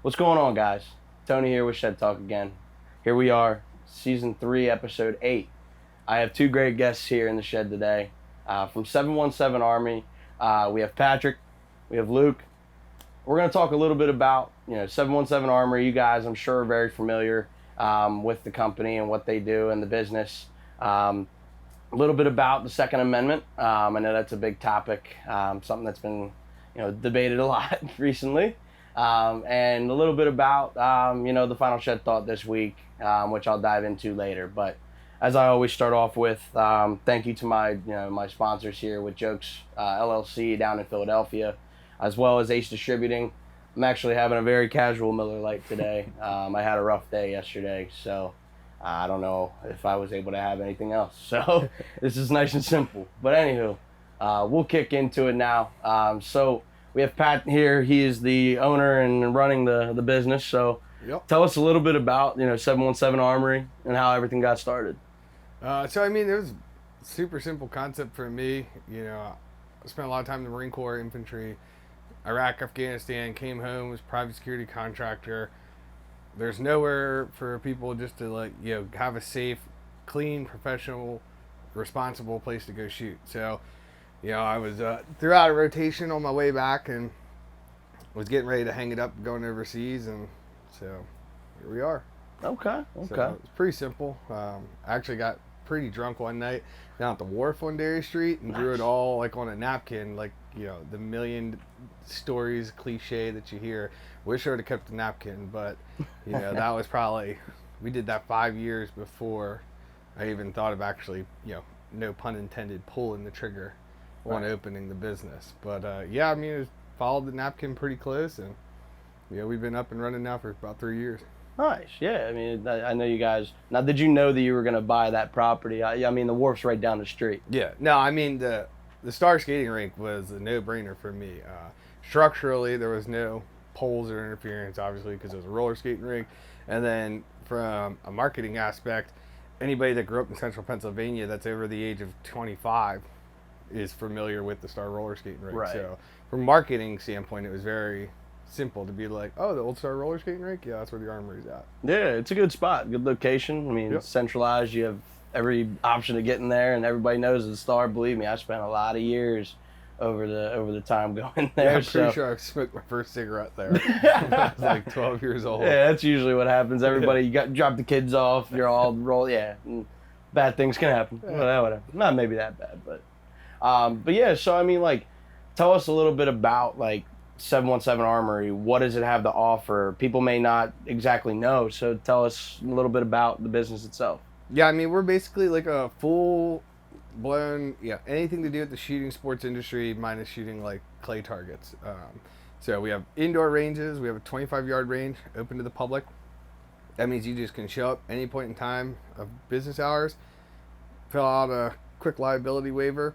What's going on, guys? Tony here with Shed Talk again. Here we are, Season 3, Episode 8. I have two great guests here in the shed today. From 717 Armory, we have Patrick, we have Luke. We're going to talk a little bit about, 717 Armory. You guys, I'm sure, are very familiar with the company and what they do and the business. A little bit about the Second Amendment. I know that's a big topic, something that's been, debated a lot recently. And a little bit about, the final shed thought this week, which I'll dive into later. But as I always start off with, thank you to my sponsors here with Jokes LLC down in Philadelphia, as well as Ace Distributing. I'm actually having a very casual Miller Lite today. I had a rough day yesterday, so I don't know if I was able to have anything else. So this is nice and simple. But anywho, we'll kick into it now. So we have Pat here. He is the owner and running the business. So Tell us a little bit about 717 Armory and how everything got started. It was a super simple concept for me. I spent a lot of time in the Marine Corps, infantry, Iraq, Afghanistan, came home, was private security contractor. There's nowhere for people just to have a safe, clean, professional, responsible place to go shoot. So, I was throughout a rotation on my way back and was getting ready to hang it up going overseas, and so here we are. Okay. So it's pretty simple. I actually got pretty drunk one night down at the wharf on Dairy Street and drew it all on a napkin, the million stories cliche that you hear. Wish I would have kept the napkin, but that was probably, we did that 5 years before I even thought of actually, no pun intended, pulling the trigger on opening the business. But followed the napkin pretty close, and we've been up and running now for about 3 years. Nice. Yeah, I know you guys. Now, did you know that you were going to buy that property? The wharf's right down the street. Yeah. No, the Star Skating Rink was a no-brainer for me. Structurally, there was no poles or interference, obviously, because it was a roller skating rink. And then from a marketing aspect, anybody that grew up in central Pennsylvania that's over the age of 25 is familiar with the Star Roller Skating Rink. Right. So from a marketing standpoint, it was very simple to be like, oh, the old Star Roller Skating Rink? Yeah, that's where the Armory's at. Yeah, it's a good spot, good location. It's centralized. You have every option to get in there, and everybody knows the Star. Believe me, I spent a lot of years over the time going there. Yeah, I'm pretty sure I smoked my first cigarette there. I was 12 years old. Yeah, that's usually what happens. Everybody, you drop the kids off, you're all roll. Yeah, bad things can happen. Yeah. Whatever. Not maybe that bad, but yeah. So tell us a little bit about 717 Armory. What does it have to offer? People may not exactly know, so tell us a little bit about the business itself. Yeah, we're basically a full blown, anything to do with the shooting sports industry minus shooting clay targets. So we have indoor ranges. We have a 25-yard range open to the public. That means you just can show up any point in time of business hours, fill out a quick liability waiver,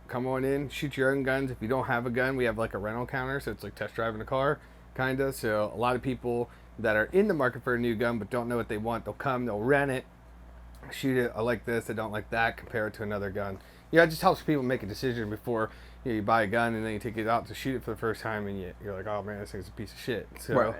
come on in, shoot your own guns. If you don't have a gun, we have a rental counter, so it's like test driving a car, kind of. So a lot of people that are in the market for a new gun but don't know what they want, they'll come, they'll rent it, shoot it. I like this, I don't like that, compare it to another gun. It just helps people make a decision before you buy a gun and then you take it out to shoot it for the first time and you're like, oh man, this thing's a piece of shit. So,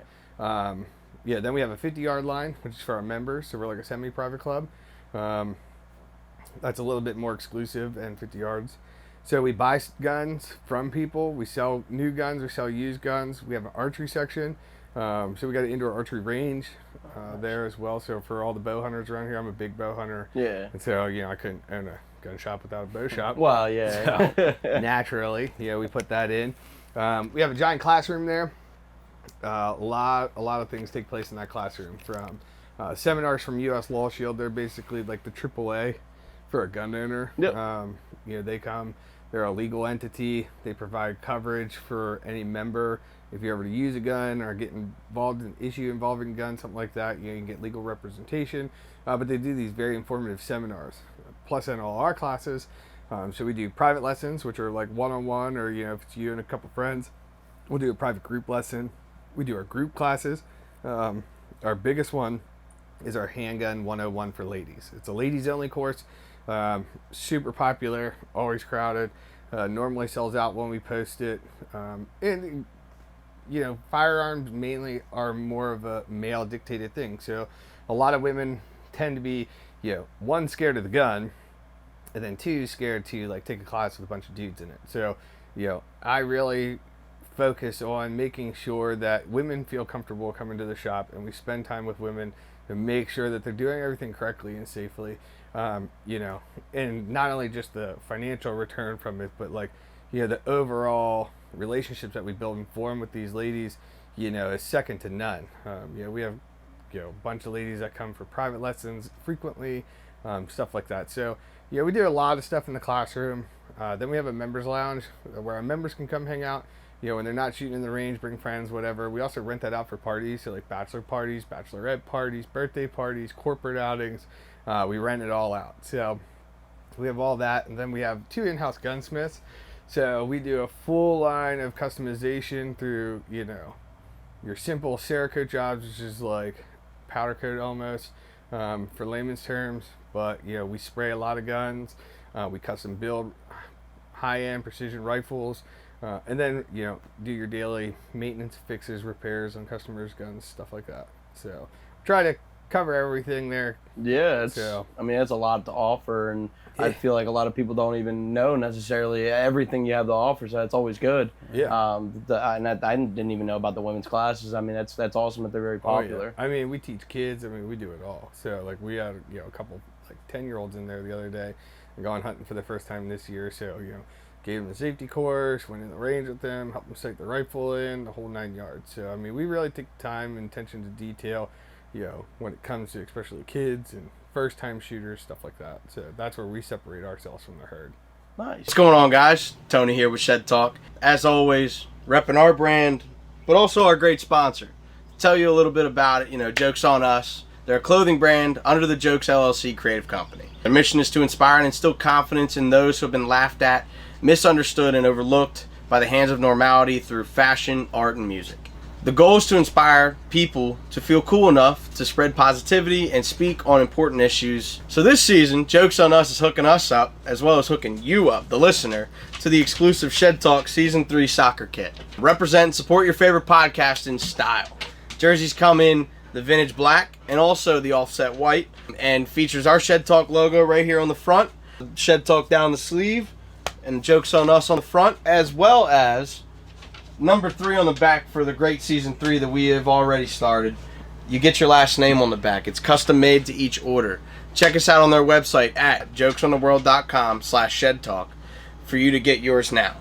then we have a 50-yard line, which is for our members, so we're like a semi-private club. That's a little bit more exclusive and 50 yards. So we buy guns from people, we sell new guns, we sell used guns. We have an archery section. So we got an indoor archery range there as well. So for all the bow hunters around here, I'm a big bow hunter. Yeah. And so, I couldn't own a gun shop without a bow shop. Well, yeah. So, naturally, we put that in. We have a giant classroom there. A lot of things take place in that classroom, from seminars from U.S. Law Shield. They're basically like the AAA for a gun owner. Yep. They come. They're a legal entity. They provide coverage for any member. If you're ever to use a gun or get involved in an issue involving a gun, something like that, you can get legal representation. But they do these very informative seminars. Plus, in all our classes, so we do private lessons, which are one-on-one, or if it's you and a couple friends, we'll do a private group lesson. We do our group classes. Our biggest one is our handgun 101 for ladies. It's a ladies-only course. Super popular, always crowded. Normally sells out when we post it. And firearms mainly are more of a male dictated thing. So a lot of women tend to be, one, scared of the gun, and then two, scared to like take a class with a bunch of dudes in it. So, I really focus on making sure that women feel comfortable coming to the shop, and we spend time with women to make sure that they're doing everything correctly and safely. And not only just the financial return from it, but like, the overall relationships that we build and form with these ladies, is second to none. We have, a bunch of ladies that come for private lessons frequently, stuff like that. So, we do a lot of stuff in the classroom. Then we have a members lounge where our members can come hang out. When they're not shooting in the range, bring friends, whatever. We also rent that out for parties, so like bachelor parties, bachelorette parties, birthday parties, corporate outings. We rent it all out. So we have all that, and then we have 2 in-house gunsmiths. So we do a full line of customization through, your simple Cerakote jobs, which is like powder coat almost, for layman's terms. But, we spray a lot of guns. We custom build high-end precision rifles. And then, do your daily maintenance, fixes, repairs on customers' guns, stuff like that. So try to cover everything there. Yeah, it's a lot to offer, and I feel like a lot of people don't even know necessarily everything you have to offer, so that's always good. Yeah. I didn't even know about the women's classes. I mean, that's awesome that they're very popular. Oh, yeah. We teach kids. We do it all. So, like, we had, a couple, like, 10-year-olds in there the other day and going hunting for the first time this year. So, gave them a safety course, went in the range with them, helped them sight the rifle in, the whole 9 yards. So, we really take time and attention to detail, when it comes to especially kids and first-time shooters, stuff like that. So that's where we separate ourselves from the herd. Nice. What's going on, guys? Tony here with Shed Talk. As always, repping our brand, but also our great sponsor. To tell you a little bit about it, Jokes on Us. They're a clothing brand under the Jokes LLC creative company. Their mission is to inspire and instill confidence in those who have been laughed at, misunderstood, and overlooked by the hands of normality through fashion, art, and music. The goal is to inspire people to feel cool enough to spread positivity and speak on important issues. So this season, Jokes on Us is hooking us up, as well as hooking you up, the listener, to the exclusive Shed Talk Season 3 soccer kit. Represent and support your favorite podcast in style. Jerseys come in the vintage black and also the offset white, and features our Shed Talk logo right here on the front, Shed Talk down the sleeve, and Jokes on Us on the front, as well as number 3 on the back for the great Season 3 that we have already started. You get your last name on the back. It's custom made to each order. Check us out on their website at jokesontheworld.com/shedtalk for you to get yours now.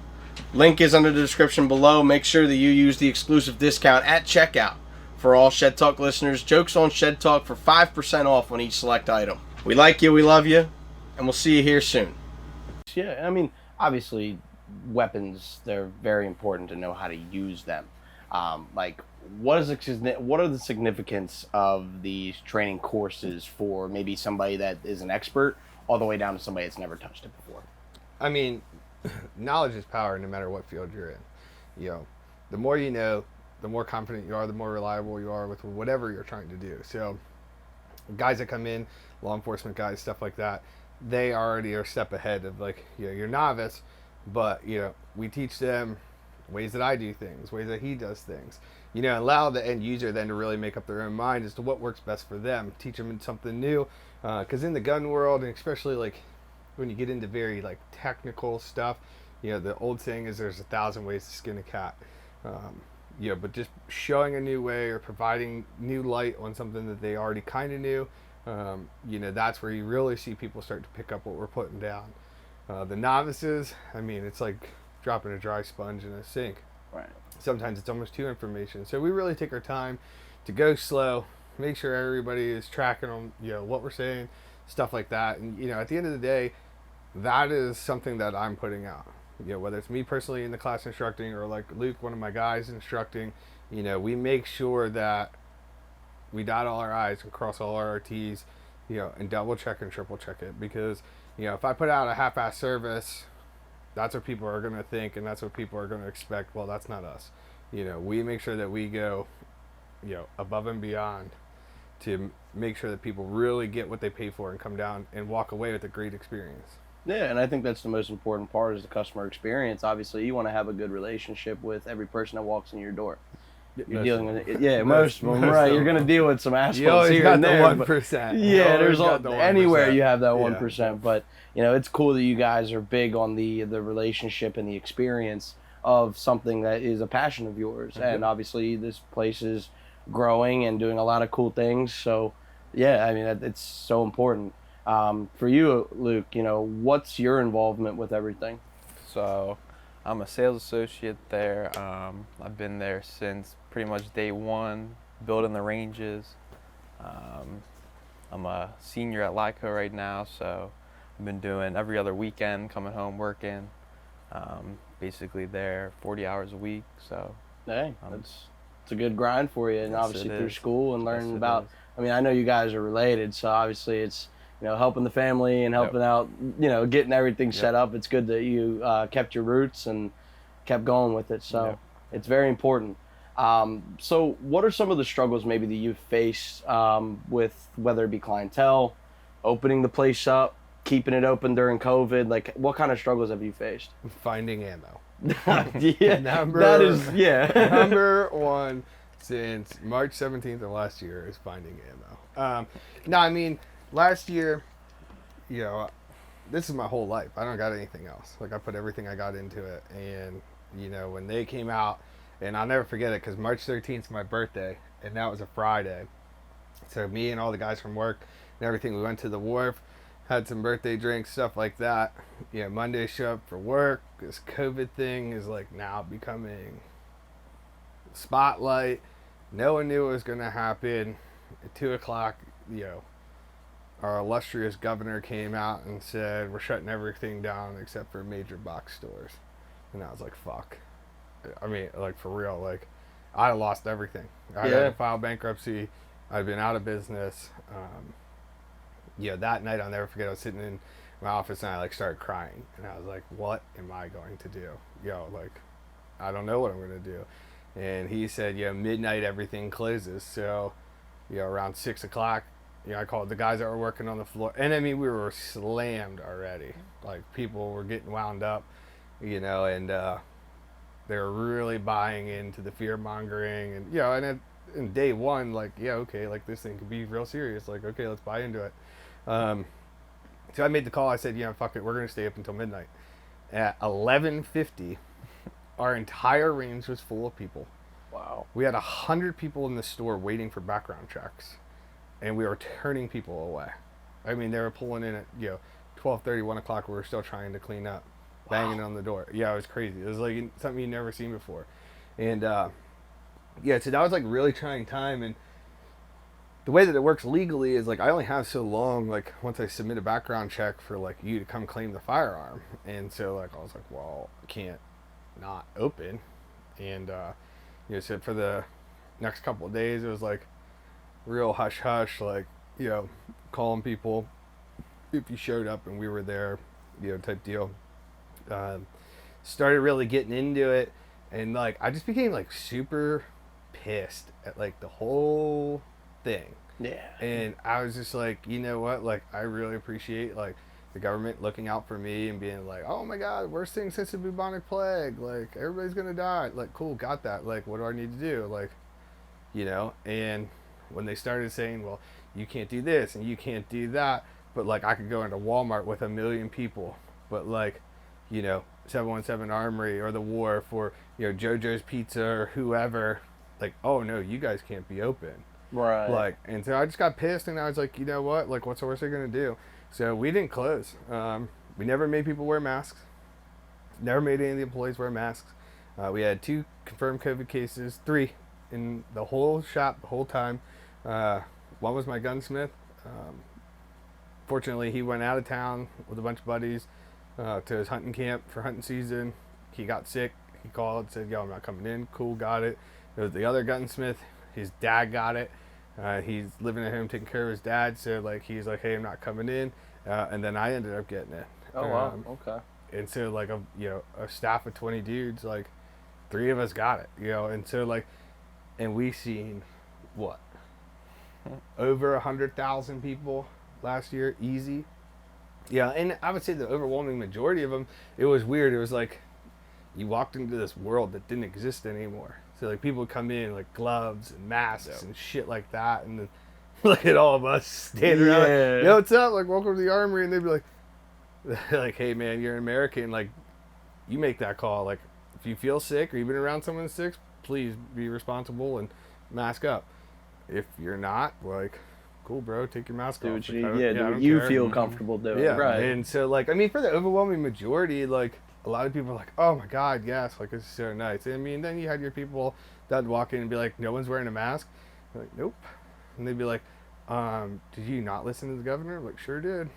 Link is under the description below. Make sure that you use the exclusive discount at checkout for all Shed Talk listeners. Jokes on Shed Talk for 5% off on each select item. We like you, we love you, and we'll see you here soon. Yeah, obviously, weapons, they're very important to know how to use them. What are the significance of these training courses for maybe somebody that is an expert all the way down to somebody that's never touched it before? Knowledge is power no matter what field you're in. The more you know, the more confident you are, the more reliable you are with whatever you're trying to do. So guys that come in, law enforcement guys, stuff like that, they already are a step ahead of your novice. But, we teach them ways that I do things, ways that he does things. Allow the end user then to really make up their own mind as to what works best for them. Teach them something new. Because in the gun world, and especially when you get into very technical stuff, the old saying is there's 1,000 ways to skin a cat. But just showing a new way or providing new light on something that they already kind of knew, that's where you really see people start to pick up what we're putting down. The novices, it's like dropping a dry sponge in a sink. Right. Sometimes it's almost too information. So we really take our time to go slow, make sure everybody is tracking on, what we're saying, stuff like that. And, at the end of the day, that is something that I'm putting out. Whether it's me personally in the class instructing or like Luke, one of my guys instructing, we make sure that we dot all our I's and cross all our T's, and double check and triple check it. Because, if I put out a half-ass service, that's what people are going to think, and that's what people are going to expect. Well, that's not us. We make sure that we go, above and beyond to make sure that people really get what they pay for and come down and walk away with a great experience. Yeah, and I think that's the most important part is the customer experience. Obviously, you want to have a good relationship with every person that walks in your door. You're Most dealing of with them. it. Yeah, most of them, Most right? of You're gonna them. deal with some You assholes always here got and the there, but 1%. You yeah, always there's got the anywhere 1%. you have that Yeah. 1%. But it's cool that you guys are big on the relationship and the experience of something that is a passion of yours. And Yep. obviously, this place is growing and doing a lot of cool things. So, yeah, I mean, it's so important. For you, Luke, what's your involvement with everything? So I'm a sales associate there. I've been there since pretty much day one, building the ranges. Um, I'm a senior at Lyco right now, so I've been doing every other weekend, coming home working. Basically there 40 hours a week. So Hey, um, it's a good grind for you, and yes, it obviously through is. school and Yes, learning it about. is. I mean, I know you guys are related, so obviously it's helping the family and Yep. helping out, getting everything Yep. set up. It's good that you kept your roots and kept going with it. So Yep. it's very important. So what are some of the struggles maybe that you've faced with whether it be clientele, opening the place up, keeping it open during COVID? Like, what kind of struggles have you faced? Finding ammo. Yeah, that is Number one since March 17th of last year is finding ammo. No, I mean, last year, you know, this is my whole life. I don't got anything else. Like, I put everything I got into it. And, when they came out, and I'll never forget it because March 13th is my birthday, and that was a Friday. So, me and all the guys from work and everything, we went to the wharf, had some birthday drinks, stuff like that. Monday show up for work. This COVID thing is like now becoming spotlight. No one knew it was going to happen. At 2 o'clock, our illustrious governor came out and said, we're shutting everything down except for major box stores. And I was like, fuck. I mean, like, for real. Like, I lost everything. I had to file bankruptcy. I'd been out of business. That night I'll never forget. I was sitting in my office and I started crying, and I was like, "What am I going to do? I don't know what I'm going to do." And he said, midnight everything closes. So, around 6 o'clock, I called the guys that were working on the floor, and I mean we were slammed already. Like people were getting wound up, and they were really buying into the fear mongering, and in day one, okay, like this thing could be real serious. Like, okay, let's buy into it. So I made the call. I said, fuck it, we're gonna stay up until midnight. At 11:50, our entire range was full of people. Wow. We had 100 people in the store waiting for background checks, and we were turning people away. I mean, they were pulling in at 12:30, 1 o'clock. We were still trying to clean up, banging on the door. Yeah, it was crazy. It was like something you'd never seen before, and so that was like really trying time. And the way that it works legally is like I only have so long, like once I submit a background check for like you to come claim the firearm. And so like I was like, well, I can't not open. And so for the next couple of days it was like real hush hush, like calling people if you showed up and we were there, type deal. Started really getting into it, and like I just became like super pissed at like the whole thing. Yeah. And I was just like, you know what? Like, I really appreciate like the government looking out for me and being like, oh my God, worst thing since the bubonic plague. Like, everybody's gonna die. Like, cool, got that. Like, what do I need to do? Like, And when they started saying, well, you can't do this and you can't do that, but like I could go into Walmart with 1 million people, but like, 717 Armory or the Wharf or JoJo's Pizza or whoever, like, oh no, you guys can't be open. Right. Like, and so I just got pissed, and I was like, you know what? Like, what's the worst they're gonna do? So we didn't close. We never made people wear masks. Never made any of the employees wear masks. We had 2 confirmed COVID cases, 3 in the whole shop the whole time. One was my gunsmith. Fortunately, he went out of town with a bunch of buddies to his hunting camp for hunting season. He got sick. He called, said, yo, I'm not coming in. Cool, got it. There was the other gunsmith. His dad got it. He's living at home taking care of his dad. So, like, he's like, hey, I'm not coming in. And then I ended up getting it. Oh, wow. Okay. And so, like, a staff of 20 dudes, like, 3 of us got it, And so, like, and we seen, what? Over 100,000 people last year, easy. Yeah, and I would say the overwhelming majority of them, it was weird. It was like you walked into this world that didn't exist anymore. So like people would come in like gloves and masks and shit like that, and then look at all of us standing around. Like, yo, what's up? Like, welcome to the Armory, and they'd be like, like, hey man, you're an American. Like, you make that call. Like, if you feel sick or you've been around someone that's sick, please be responsible and mask up. If you're not, like, cool, bro, take your mask Do off. what you Like, need. Yeah, do what you feel comfortable doing. Yeah, Right. and so like, I mean, for the overwhelming majority, like, a lot of people are like, oh my god, yes, like, this is so nice. I mean, then you had your people that'd walk in and be like, no one's wearing a mask. You're like, nope. And they'd be like, did you not listen to the governor? I'm like, sure did.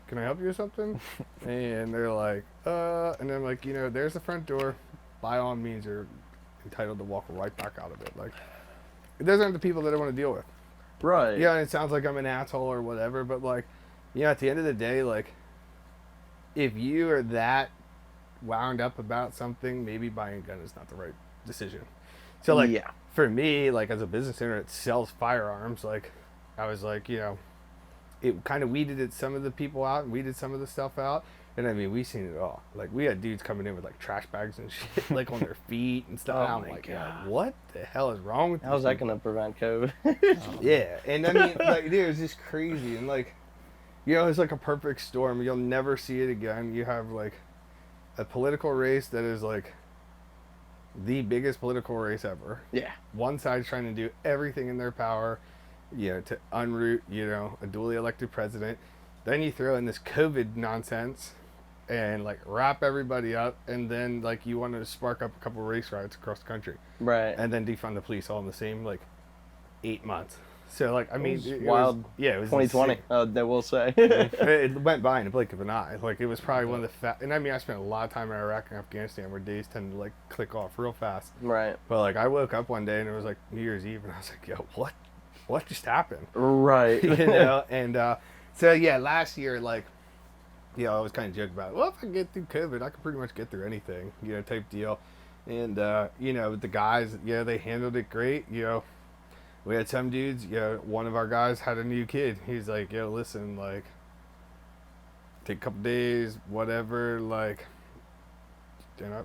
Can I help you with something? And they're like, and I'm like, there's the front door. By all means, you're entitled to walk right back out of it. Like, those aren't the people that I want to deal with. Right. Yeah, and it sounds like I'm an asshole or whatever, but like, at the end of the day, like, if you are that wound up about something, maybe buying a gun is not the right decision. So like, for me, like, as a business owner that sells firearms, like, I was like, it kind of weeded some of the people out and weeded some of the stuff out. And I mean, we've seen it all. Like, we had dudes coming in with like trash bags and shit, like on their feet and stuff. Oh and I'm my like, God. what the hell is wrong with How's these that people? going to prevent COVID? Yeah, and I mean, like, dude, it was just crazy. And like, it's like a perfect storm. You'll never see it again. You have like a political race that is like the biggest political race ever. Yeah. One side's trying to do everything in their power, to unroot, a duly elected president. Then you throw in this COVID nonsense and like wrap everybody up, and then like you want to spark up a couple of race riots across the country. Right. And then defund the police all in the same like 8 months. So like, I mean, it wild. It was 2020. They will say. it went by in a blink of an eye. Like, it was probably one of the and I mean, I spent a lot of time in Iraq and Afghanistan where days tend to like click off real fast. Right. But like, I woke up one day and it was like New Year's Eve, and I was like, yo, what just happened? Right. And so yeah, last year, like, I always kind of joke about, well, if I can get through COVID, I can pretty much get through anything, type deal. And the guys, they handled it great. We had some dudes, one of our guys had a new kid. He's like, yo, listen, like, take a couple days, whatever, like,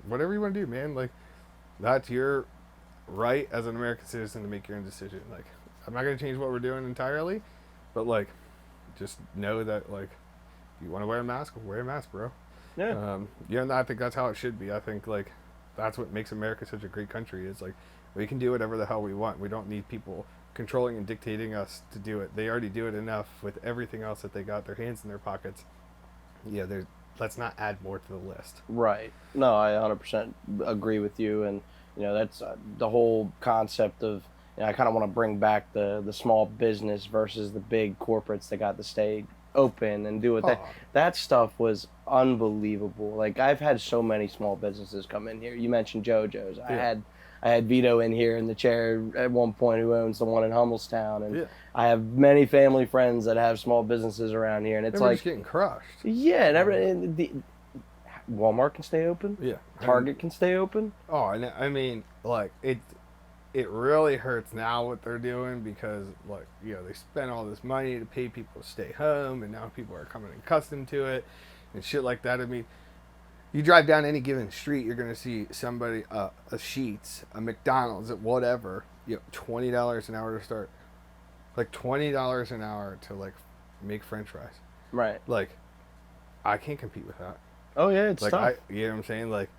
whatever you want to do, man. Like, that's your right as an American citizen to make your own decision. Like, I'm not going to change what we're doing entirely, but, like, just know that, like, if you want to wear a mask, wear a mask, bro. Yeah. And I think that's how it should be. I think, like, that's what makes America such a great country, is, like, we can do whatever the hell we want. We don't need people controlling and dictating us to do it. They already do it enough with everything else that they got their hands in their pockets. Yeah, let's not add more to the list. Right. No, I 100% agree with you. And, that's the whole concept of, I kind of want to bring back the small business versus the big corporates that got to stay open and do it. That stuff was unbelievable. Like, I've had so many small businesses come in here. You mentioned JoJo's. Yeah. I had Vito in here in the chair at one point, who owns the one in Hummelstown, and Yeah. I have many family friends that have small businesses around here, and it's Everybody's like getting crushed. yeah, and Walmart can stay open, Yeah. Target can stay open. Oh, and I mean, like, it really hurts now what they're doing, because, like, they spent all this money to pay people to stay home, and now people are coming accustomed to it and shit like that. I mean, you drive down any given street, you're gonna see somebody, a Sheetz, a McDonald's, whatever, $20 an hour to start, like $20 an hour to like make French fries. Right. Like, I can't compete with that. Oh yeah, it's Like, tough. you know what I'm saying? Like,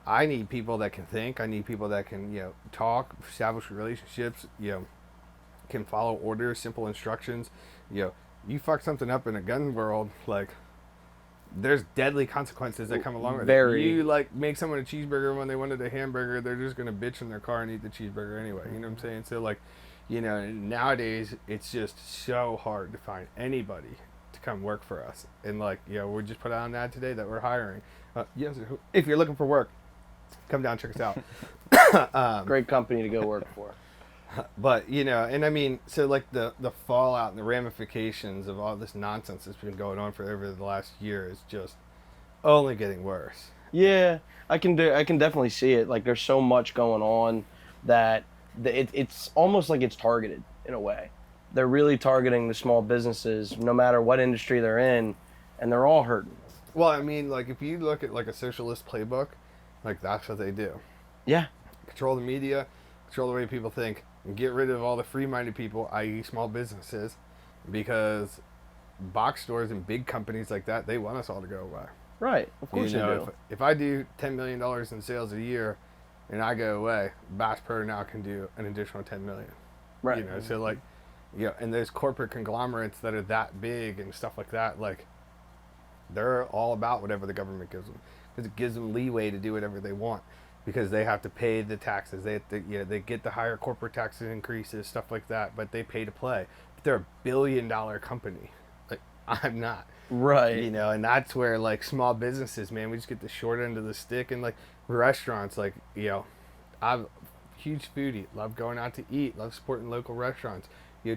I need people that can think. I need people that can, talk, establish relationships, can follow orders, simple instructions. You fuck something up in a gun world, like, there's deadly consequences that come along with Very. it. You, like, make someone a cheeseburger when they wanted a hamburger, they're just going to bitch in their car and eat the cheeseburger anyway. You know what I'm saying? So, like, nowadays, it's just so hard to find anybody to come work for us. And, like, we just put out an ad today that we're hiring. Yes, if you're looking for work, come down, check us out. Great company to go work for. But, and I mean, so, like, the fallout and the ramifications of all this nonsense that's been going on for over the last year is just only getting worse. Yeah, I can definitely see it. Like, there's so much going on that it's almost like it's targeted in a way. They're really targeting the small businesses, no matter what industry they're in, and they're all hurting. Well, I mean, like, if you look at, like, a socialist playbook, like, that's what they do. Yeah. Control the media, control the way people think, and get rid of all the free-minded people, i.e. small businesses, because box stores and big companies like that, they want us all to go away. Right. Of course You know, they do. if I do $10 million in sales a year and I go away, Bass Pro now can do an additional $10 million. Right. You know, so like, and those corporate conglomerates that are that big and stuff like that, like, they're all about whatever the government gives them, because it gives them leeway to do whatever they want, because they have to pay the taxes. They have to, they get the higher corporate taxes increases, stuff like that, but they pay to play. But they're $1 billion company. Like, I'm not. Right. You know, and that's where, like, small businesses, man, we just get the short end of the stick. And, like, restaurants, like, I'm a huge foodie, love going out to eat, love supporting local restaurants.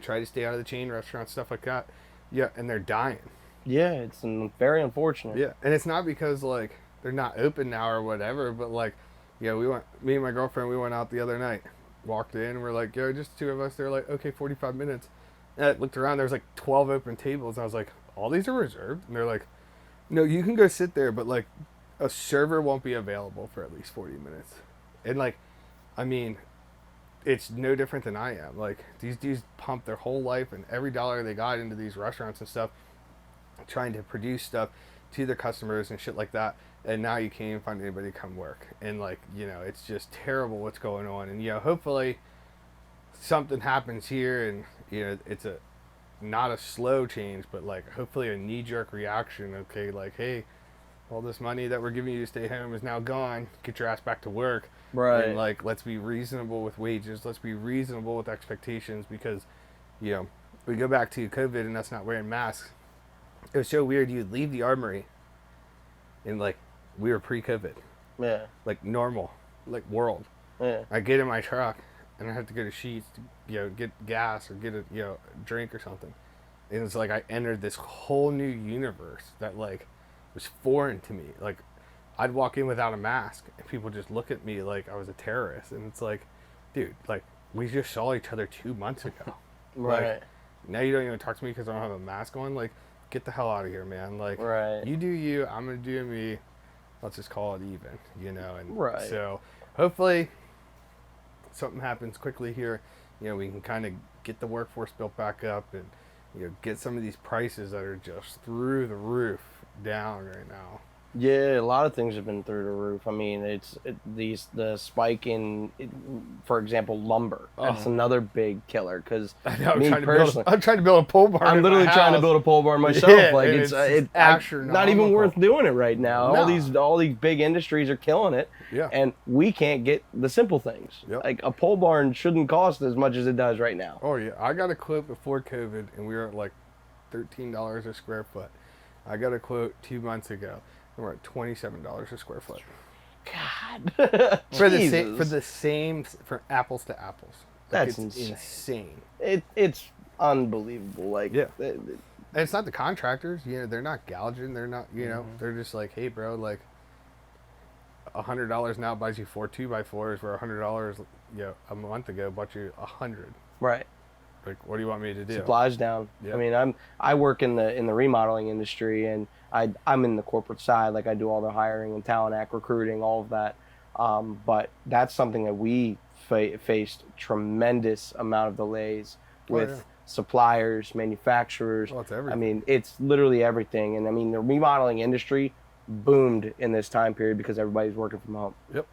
Try to stay out of the chain restaurants, stuff like that. Yeah, and they're dying. Yeah, it's very unfortunate. Yeah, and it's not because, like, they're not open now or whatever, but, like, me and my girlfriend, we went out the other night, walked in, we're like, just two of us. They're like, okay, 45 minutes. And I looked around, there was, like, 12 open tables, and I was like, all these are reserved? And they're like, no, you can go sit there, but, like, a server won't be available for at least 40 minutes. And, like, I mean, it's no different than I am. Like, these dudes pump their whole life and every dollar they got into these restaurants and stuff, trying to produce stuff to their customers and shit like that. And now you can't even find anybody to come work. And, like, it's just terrible what's going on. And, hopefully something happens here and, it's not a slow change, but, like, hopefully a knee-jerk reaction. Okay, like, hey, all this money that we're giving you to stay home is now gone. Get your ass back to work. Right. And, like, let's be reasonable with wages. Let's be reasonable with expectations, because, we go back to COVID and us not wearing masks. It was so weird. You'd leave the Armory and, like, we were pre-COVID. Yeah. Like, normal. Like, world. Yeah. I get in my truck and I have to go to Sheetz to, get gas or get a, drink or something. And it's like I entered this whole new universe that, like, was foreign to me. Like, I'd walk in without a mask and people just look at me like I was a terrorist. And it's like, dude, like, we just saw each other 2 months ago. Right. Like, now you don't even talk to me because I don't have a mask on. Like, get the hell out of here, man. Like, right. You do you, I'm going to do me. Let's just call it even, And right. So hopefully something happens quickly here. We can kind of get the workforce built back up and, get some of these prices that are just through the roof down right now. Yeah, a lot of things have been through the roof. I mean, the spike in, for example, lumber. That's another big killer. Because I'm trying to build a pole barn. I'm literally trying to build a pole barn myself. Yeah, like it's not even worth doing it right now. No. All these big industries are killing it. Yeah. And we can't get the simple things. Yep. Like a pole barn shouldn't cost as much as it does right now. Oh yeah, I got a quote before COVID, and we were at like $13 a square foot. I got a quote 2 months ago. We're at $27 a square foot. God. for apples to apples. Like, That's insane. It's unbelievable. Like, yeah. And it's not the contractors. They're not gouging. They're not. They're just like, hey, bro, like, $100 now buys you 4 2x4s, where $100, a month ago bought you 100. Right. Like, what do you want me to do? Supplies down. Yep. I mean, I work in the remodeling industry, and I'm in the corporate side. Like, I do all the hiring and talent act recruiting, all of that. But that's something that we faced tremendous amount of delays with suppliers, manufacturers. Well, it's everything. I mean, it's literally everything. And I mean, the remodeling industry boomed in this time period because everybody's working from home. Yep.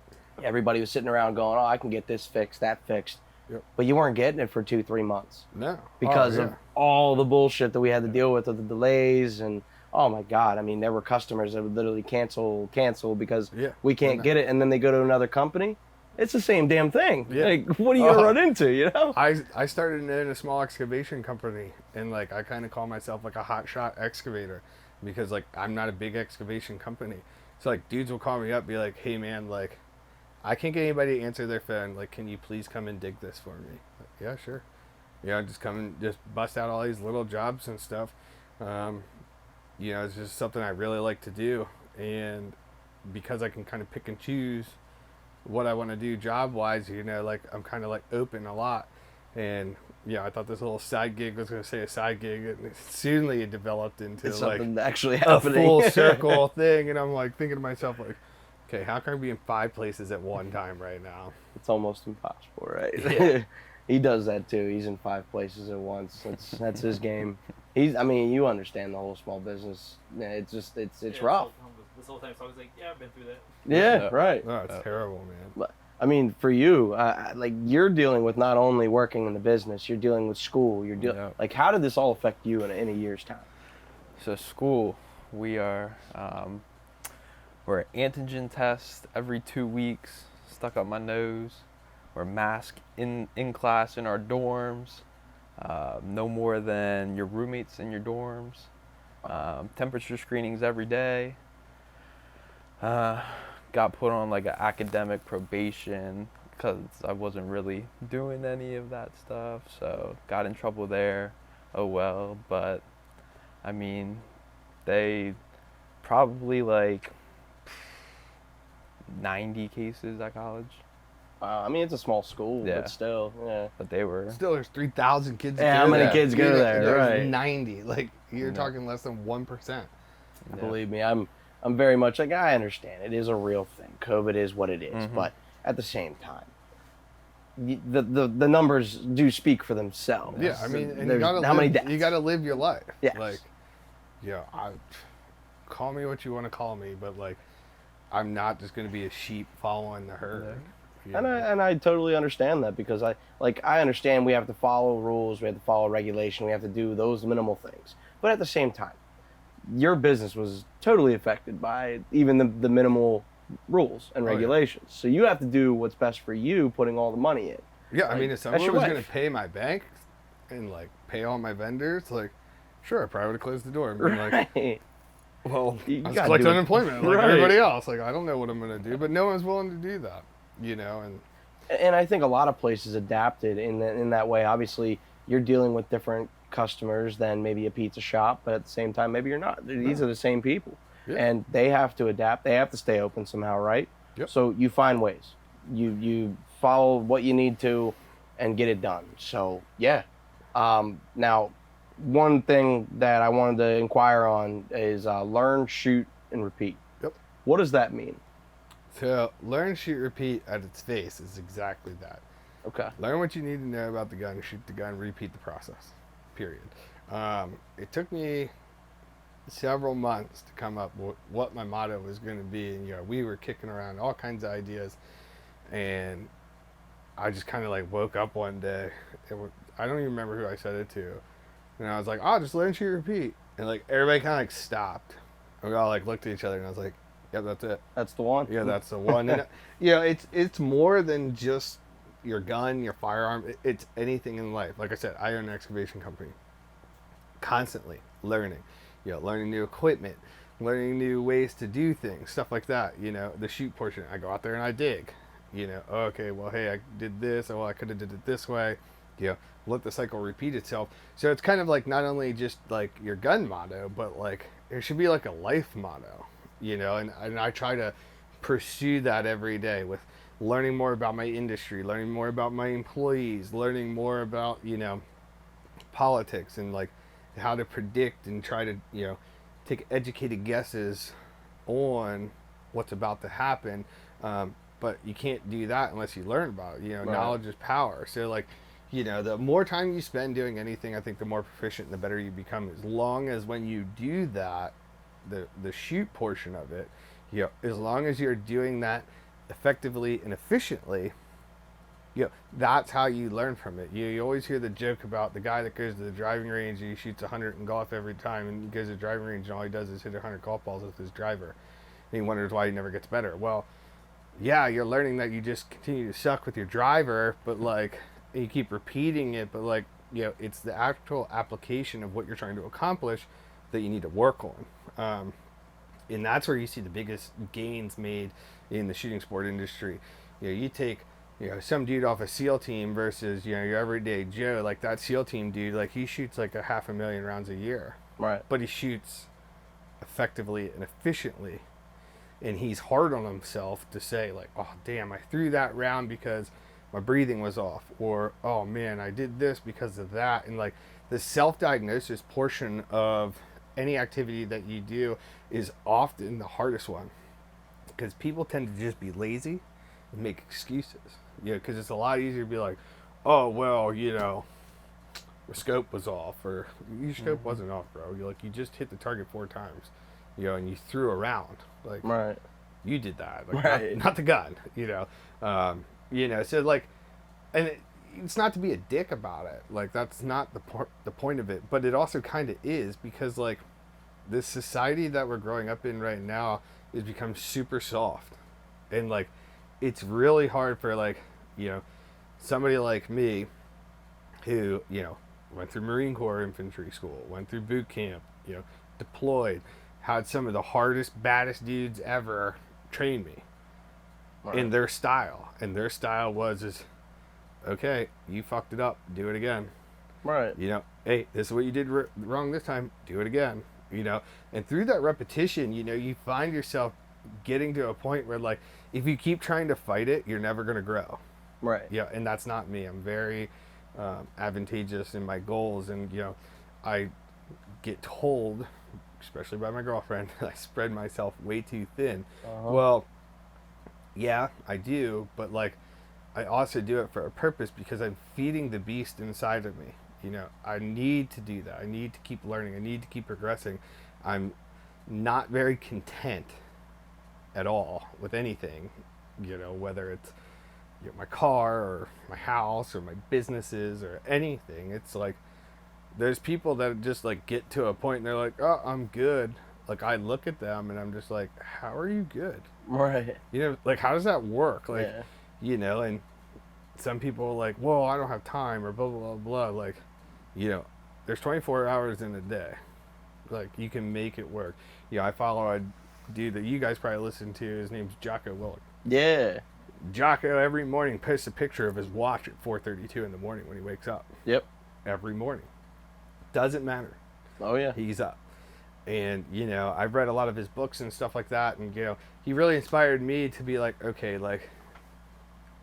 Everybody was sitting around going, "Oh, I can get this fixed, that fixed." Yep. But you weren't getting it for 2-3 months. No. Because of all the bullshit that we had to deal with the delays, and oh my God, I mean, there were customers that would literally cancel because we can't get it, and then they go to another company. It's the same damn thing. Yeah. Like, what are you gonna run into, I started in a small excavation company, and, like, I kind of call myself like a hot shot excavator, because, like, I'm not a big excavation company. So, like, dudes will call me up, be like, hey man, like, I can't get anybody to answer their phone. Like, can you please come and dig this for me? Like, yeah, sure. Just come and just bust out all these little jobs and stuff. It's just something I really like to do. And because I can kind of pick and choose what I want to do job-wise, like, I'm kind of, like, open a lot. And I thought this little side gig was going to say a side gig, and soon it developed into It's like something actually a happening. full circle thing. And I'm like thinking to myself, like, okay, how can I be in 5 places at one time right now? It's almost impossible, right? Yeah. He does that too. He's in 5 places at once. That's his game. I mean, you understand the whole small business. Yeah, it's rough. This whole time, so I was like, yeah, I've been through that. Yeah, right. Oh, it's terrible, man. But I mean, for you, like you're dealing with not only working in the business, you're dealing with school. Like, how did this all affect you in a year's time? So school, we're antigen test every 2 weeks, stuck up my nose. We're masked in class in our dorms. No more than your roommates in your dorms. Temperature screenings every day. Got put on like an academic probation because I wasn't really doing any of that stuff. So got in trouble there. Oh well. But I mean, they probably like 90 cases at college. I mean, it's a small school, Yeah. but still, yeah. But they were. Still, there's 3,000 kids. Yeah, how many kids go there, There's right. 90. Like, you're Yeah. talking less than 1%. Yeah. Believe me, I'm very much like, I understand it is a real thing. COVID is what it is, Mhm. but at the same time, the numbers do speak for themselves. Yeah, I mean, and you There's gotta how many live, deaths? you gotta live your life. Yes. Like, call me what you want to call me, but like, I'm not just gonna be a sheep following the herd. you And know? I totally understand that, because I understand we have to follow rules, we have to follow regulation, we have to do those minimal things. But at the same time, your business was totally affected by even the minimal rules and Oh, yeah. regulations. So you have to do what's best for you, putting all the money in. Yeah, I Like, mean, if that's someone your was life. gonna pay my bank and like pay all my vendors, like, sure, I probably would have closed the door and been like, Right. well, You I gotta collect do it. unemployment like Right. everybody else. Like, I don't know what I'm gonna do, but no one's willing to do that, And And I think a lot of places adapted in that way. Obviously, you're dealing with different customers than maybe a pizza shop, but at the same time, maybe you're not. These are the same people, Yeah. and they have to adapt. They have to stay open somehow, right? Yep. So you find ways. You follow what you need to, and get it done. So yeah. Now, one thing that I wanted to inquire on is learn, shoot, and repeat. Yep. What does that mean? So, learn, shoot, repeat at its face is exactly that. Okay. Learn what you need to know about the gun, shoot the gun, repeat the process. Period. It took me several months to come up with what my motto was going to be, and we were kicking around all kinds of ideas, and I just kind of like woke up one day. I don't even remember who I said it to, and I was like, "Oh, just learn, shoot, repeat," and like everybody kind of like stopped, and we all like looked at each other, and I was like, "Yep, that's it. That's the one. Yeah, that's the one." And it's more than just your gun, your firearm. It's anything in life. Like I said, I own an excavation company. Constantly learning, learning new equipment, learning new ways to do things, stuff like that. The shoot portion, I go out there and I dig. Okay, well, hey, I did this. Oh, well, I could have did it this way. Let the cycle repeat itself. So it's kind of like not only just like your gun motto, but like it should be like a life motto. And I try to pursue that every day with learning more about my industry, learning more about my employees, learning more about, politics and like how to predict and try to, take educated guesses on what's about to happen. But you can't do that unless you learn about it. Right. Knowledge is power. So like, the more time you spend doing anything, I think the more proficient and the better you become. As long as when you do that, the shoot portion of it, as long as you're doing that effectively and efficiently, that's how you learn from it. You always hear the joke about the guy that goes to the driving range and he shoots 100 in golf every time, and he goes to the driving range and all he does is hit 100 golf balls with his driver. And he wonders why he never gets better. Well, yeah, you're learning that you just continue to suck with your driver, but like you keep repeating it, but like, it's the actual application of what you're trying to accomplish that you need to work on. And that's where you see the biggest gains made in the shooting sport industry. You take some dude off a SEAL team versus your everyday Joe, like that SEAL team dude, like he shoots like 500,000 rounds a year, Right. but he shoots effectively and efficiently, and he's hard on himself to say like, oh damn, I threw that round because my breathing was off, or oh man, I did this because of that. And like the self-diagnosis portion of any activity that you do is often the hardest one, because people tend to just be lazy and make excuses. Because it's a lot easier to be like, oh well, your scope was off, or your scope wasn't off, bro. You just hit the target 4 times, and you threw around. Like, Right. you did that, like, Right. not the gun, so like, and it's not to be a dick about it. Like, that's not the point of it, but it also kind of is, because like this society that we're growing up in right now has become super soft, and like it's really hard for like somebody like me who went through Marine Corps infantry school, went through boot camp, deployed, had some of the hardest, baddest dudes ever train me in their style. And their style was okay, you fucked it up, do it again. Right. Hey, this is what you did wrong this time, do it again. And through that repetition, you find yourself getting to a point where like, if you keep trying to fight it, you're never going to grow. Right. Yeah, and that's not me. I'm very advantageous in my goals, and I get told, especially by my girlfriend, that I spread myself way too thin. Well, yeah, I do, but like I also do it for a purpose, because I'm feeding the beast inside of me. I need to do that. I need to keep learning. I need to keep progressing. I'm not very content at all with anything, whether it's my car or my house or my businesses or anything. It's like there's people that just like get to a point and they're like, oh, I'm good. Like I look at them and I'm just like, how are you good? Right. Like how does that work? Like, Yeah. And some people are like, well, I don't have time, or blah, blah, blah, blah. Like, there's 24 hours in a day. Like you can make it work. I follow a dude that you guys probably listen to. His name's Jocko Willick. Yeah. Jocko every morning posts a picture of his watch at 4:32 in the morning when he wakes up. Yep. Every morning. Doesn't matter. Oh yeah. He's up. And, I've read a lot of his books and stuff like that. And, he really inspired me to be like, okay, like,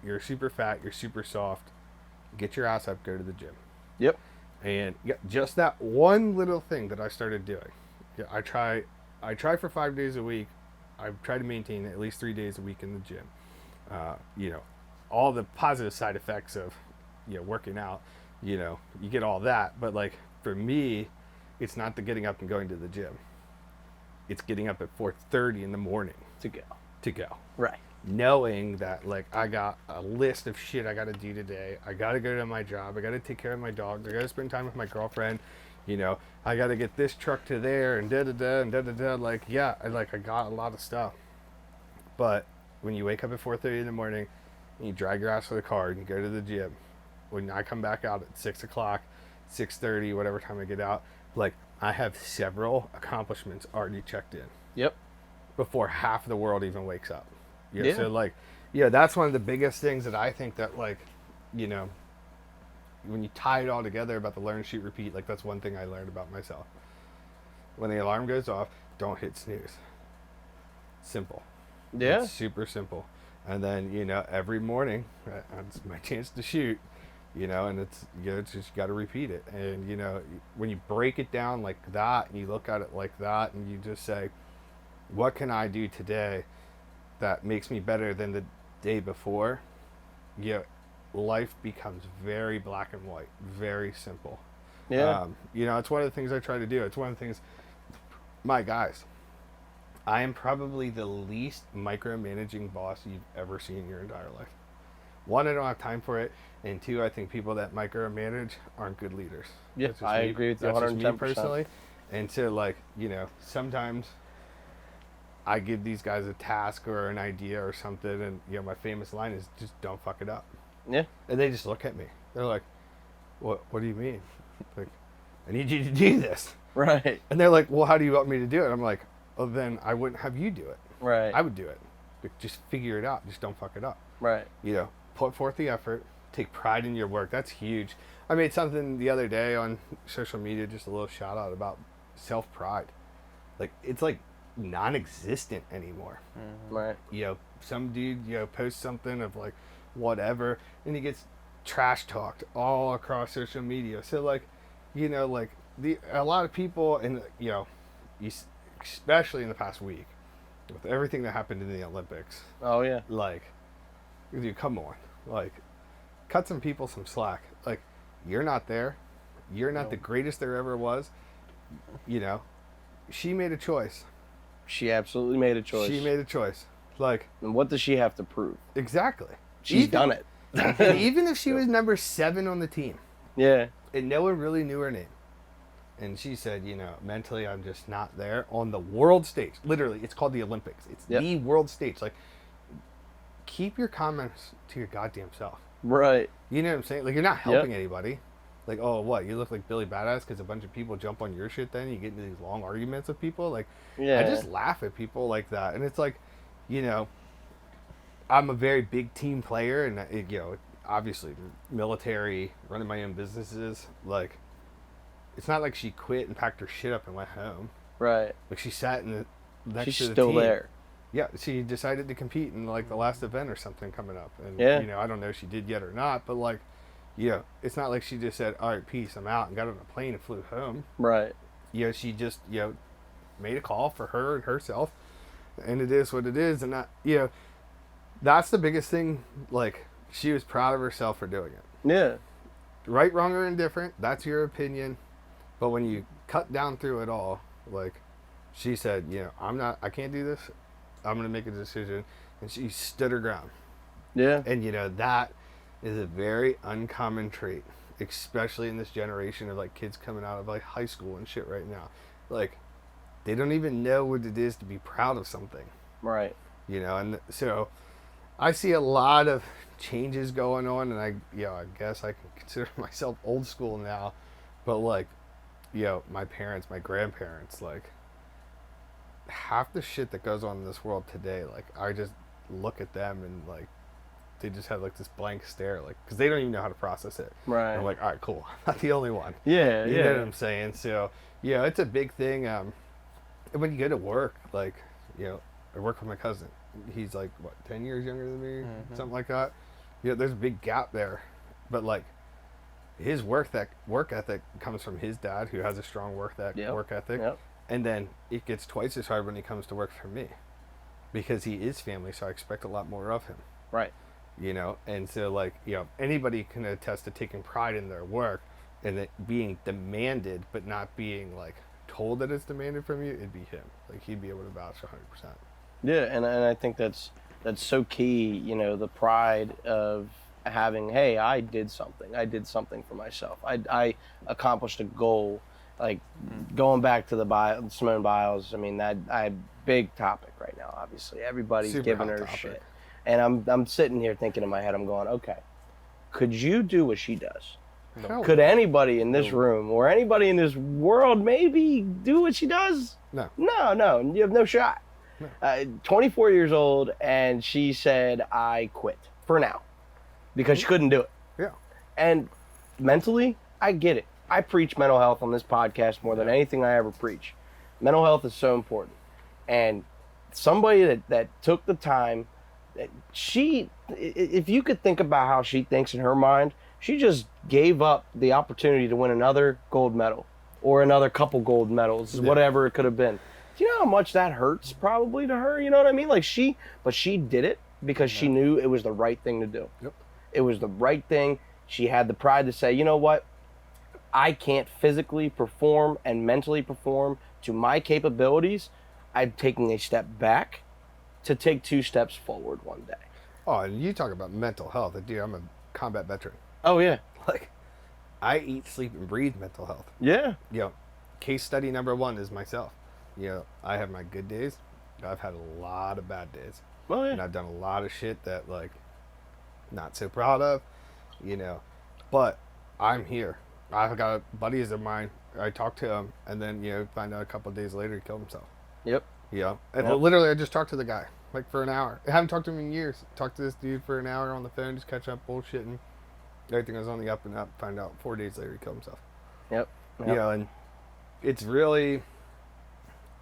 you're super fat, you're super soft. Get your ass up, go to the gym. Yep. And just that one little thing that I started doing. I try for 5 days a week. I try to maintain at least 3 days a week in the gym. All the positive side effects of, working out, you get all that. But like for me, it's not the getting up and going to the gym. It's getting up at 4:30 in the morning To go. Right. Knowing that like I got a list of shit I got to do today. I got to go to my job. I got to take care of my dogs. I got to spend time with my girlfriend. I got to get this truck to there and da-da-da and da-da-da. Like, yeah, I got a lot of stuff. But when you wake up at 4:30 in the morning and you drag your ass to the car and you go to the gym, when I come back out at 6 o'clock, 6:30, whatever time I get out, like I have several accomplishments already checked in. Yep. Before half the world even wakes up. Yeah. So like, that's one of the biggest things that I think that like, when you tie it all together about the learn, shoot, repeat, like that's one thing I learned about myself. When the alarm goes off, don't hit snooze. Simple. Yeah. It's super simple. And then, every morning, it's my chance to shoot, and it's, it's just got to repeat it. And, when you break it down like that and you look at it like that and you just say, what can I do today that makes me better than the day before? Life becomes very black and white, very simple. Yeah. It's one of the things I try to do. It's one of the things, my guys, I am probably the least micromanaging boss you've ever seen in your entire life. One, I don't have time for it. And two, I think people that micromanage aren't good leaders. Yeah, I agree with you 110%. That's just me personally. And so, like, sometimes I give these guys a task or an idea or something, and, my famous line is just don't fuck it up. Yeah. And they just look at me. They're like, what do you mean? Like, I need you to do this. Right. And they're like, well, how do you want me to do it? I'm like, well, then I wouldn't have you do it. Right. I would do it. But just figure it out. Just don't fuck it up. Right. Put forth the effort. Take pride in your work. That's huge. I made something the other day on social media, just a little shout out about self-pride. Like, it's like non-existent anymore. Right. Some dude, posts something of like, whatever, and he gets trash talked all across social media. So like, you know, like a lot of people, and you know, especially in the past week, with everything that happened in the Olympics. Oh yeah. Like, dude, come on, like, cut some people some slack. Like, you're not there. You're not the greatest there ever was. You know, she made a choice. She absolutely made a choice. She made a choice. Like, and what does she have to prove? exactly. She's done it. And even if she was number 7 on the team, Yeah. and no one really knew her name, and she said, you know, mentally I'm just not there on the world stage. Literally, it's called the Olympics. It's the world stage. Like, keep your comments to your goddamn self. Right. You know what I'm saying? Like, you're not helping anybody. Like, oh, what? You look like Billy Badass because a bunch of people jump on your shit then? You get into these long arguments with people? Like, Yeah. I just laugh at people like that. And it's like, you know, I'm a very big team player. And, you know, obviously, military, running my own businesses. Like, it's not like she quit and packed her shit up and went home. Right. Like, she sat in the next She's to the still team. there. Yeah, she decided to compete in, like, the last event or something coming up. And, Yeah. you know, I don't know if she did yet or not, but, like, you know, it's not like she just said, all right, peace, I'm out, and got on a plane and flew home. Right. You know, she just, you know, made a call for her and herself, and it is what it is. And, you know, that's the biggest thing. Like, she was proud of herself for doing it. Yeah. Right, wrong, or indifferent, that's your opinion. But when you cut down through it all, like, she said, you know, I can't do this. I'm going to make a decision. And she stood her ground. Yeah. And, you know, that is a very uncommon trait, especially in this generation of, like, kids coming out of, like, high school and shit right now. Like, they don't even know what it is to be proud of something. Right. You know, and so I see a lot of changes going on, and I guess I can consider myself old school now, but, like, you know, my parents, my grandparents, like, half the shit that goes on in this world today, like, I just look at them and, like, they just have, like, this blank stare, like, because they don't even know how to process it. Right. And I'm like, all right, cool. I'm not the only one. Yeah. You know what I'm saying? So, yeah, it's a big thing. When you go to work, like, you know, I work with my cousin. He's, like, what, 10 years younger than me? Mm-hmm. Something like that. You know, there's a big gap there. But, like, his work ethic comes from his dad, who has a strong work ethic. Yep. And then it gets twice as hard when he comes to work for me, because he is family, so I expect a lot more of him. Right. You know, and so, like, you know, anybody can attest to taking pride in their work and it being demanded, but not being, like, told that it's demanded from you. It'd be him. Like, he'd be able to vouch 100%. Yeah, and I think that's so key. You know, the pride of having, hey, I did something for myself. I accomplished a goal. Like, going back to the Simone Biles, I mean, that big topic right now. Obviously, everybody's Super giving hot her topic. shit, and I'm sitting here thinking in my head, I'm going, okay, could you do what she does? No. Could anybody in this room or anybody in this world maybe do what she does? No. No, you have no shot. No. 24 years old, and she said, I quit for now because she couldn't do it. Yeah. And mentally, I get it. I preach mental health on this podcast more than anything I ever preach. Mental health is so important. And somebody that took the time, if you could think about how she thinks in her mind, she just gave up the opportunity to win another gold medal or another couple gold medals, whatever it could have been. Do you know how much that hurts probably to her? You know what I mean? Like, but she did it because she knew it was the right thing to do. Yep. It was the right thing. She had the pride to say, you know what? I can't physically perform and mentally perform to my capabilities. I'm taking a step back to take 2 steps forward one day. Oh, and you talk about mental health. Dude, I'm a combat veteran. Oh, yeah. Like, I eat, sleep, and breathe mental health. Yeah. You know, case study number 1 is myself. You know, I have my good days. I've had a lot of bad days. Oh, yeah. And I've done a lot of shit that, like, not so proud of, you know. But I'm here. I've got buddies of mine. I talked to him, and then, you know, find out a couple of days later he killed himself. Yep. You know? And Yep. literally I just talked to the guy, like, for an hour. I haven't talked to him in years. Talked to this dude for an hour on the phone, just catch up, bullshitting. Everything was on the up and up. Find out 4 days later he killed himself. Yep. You know, and it's really,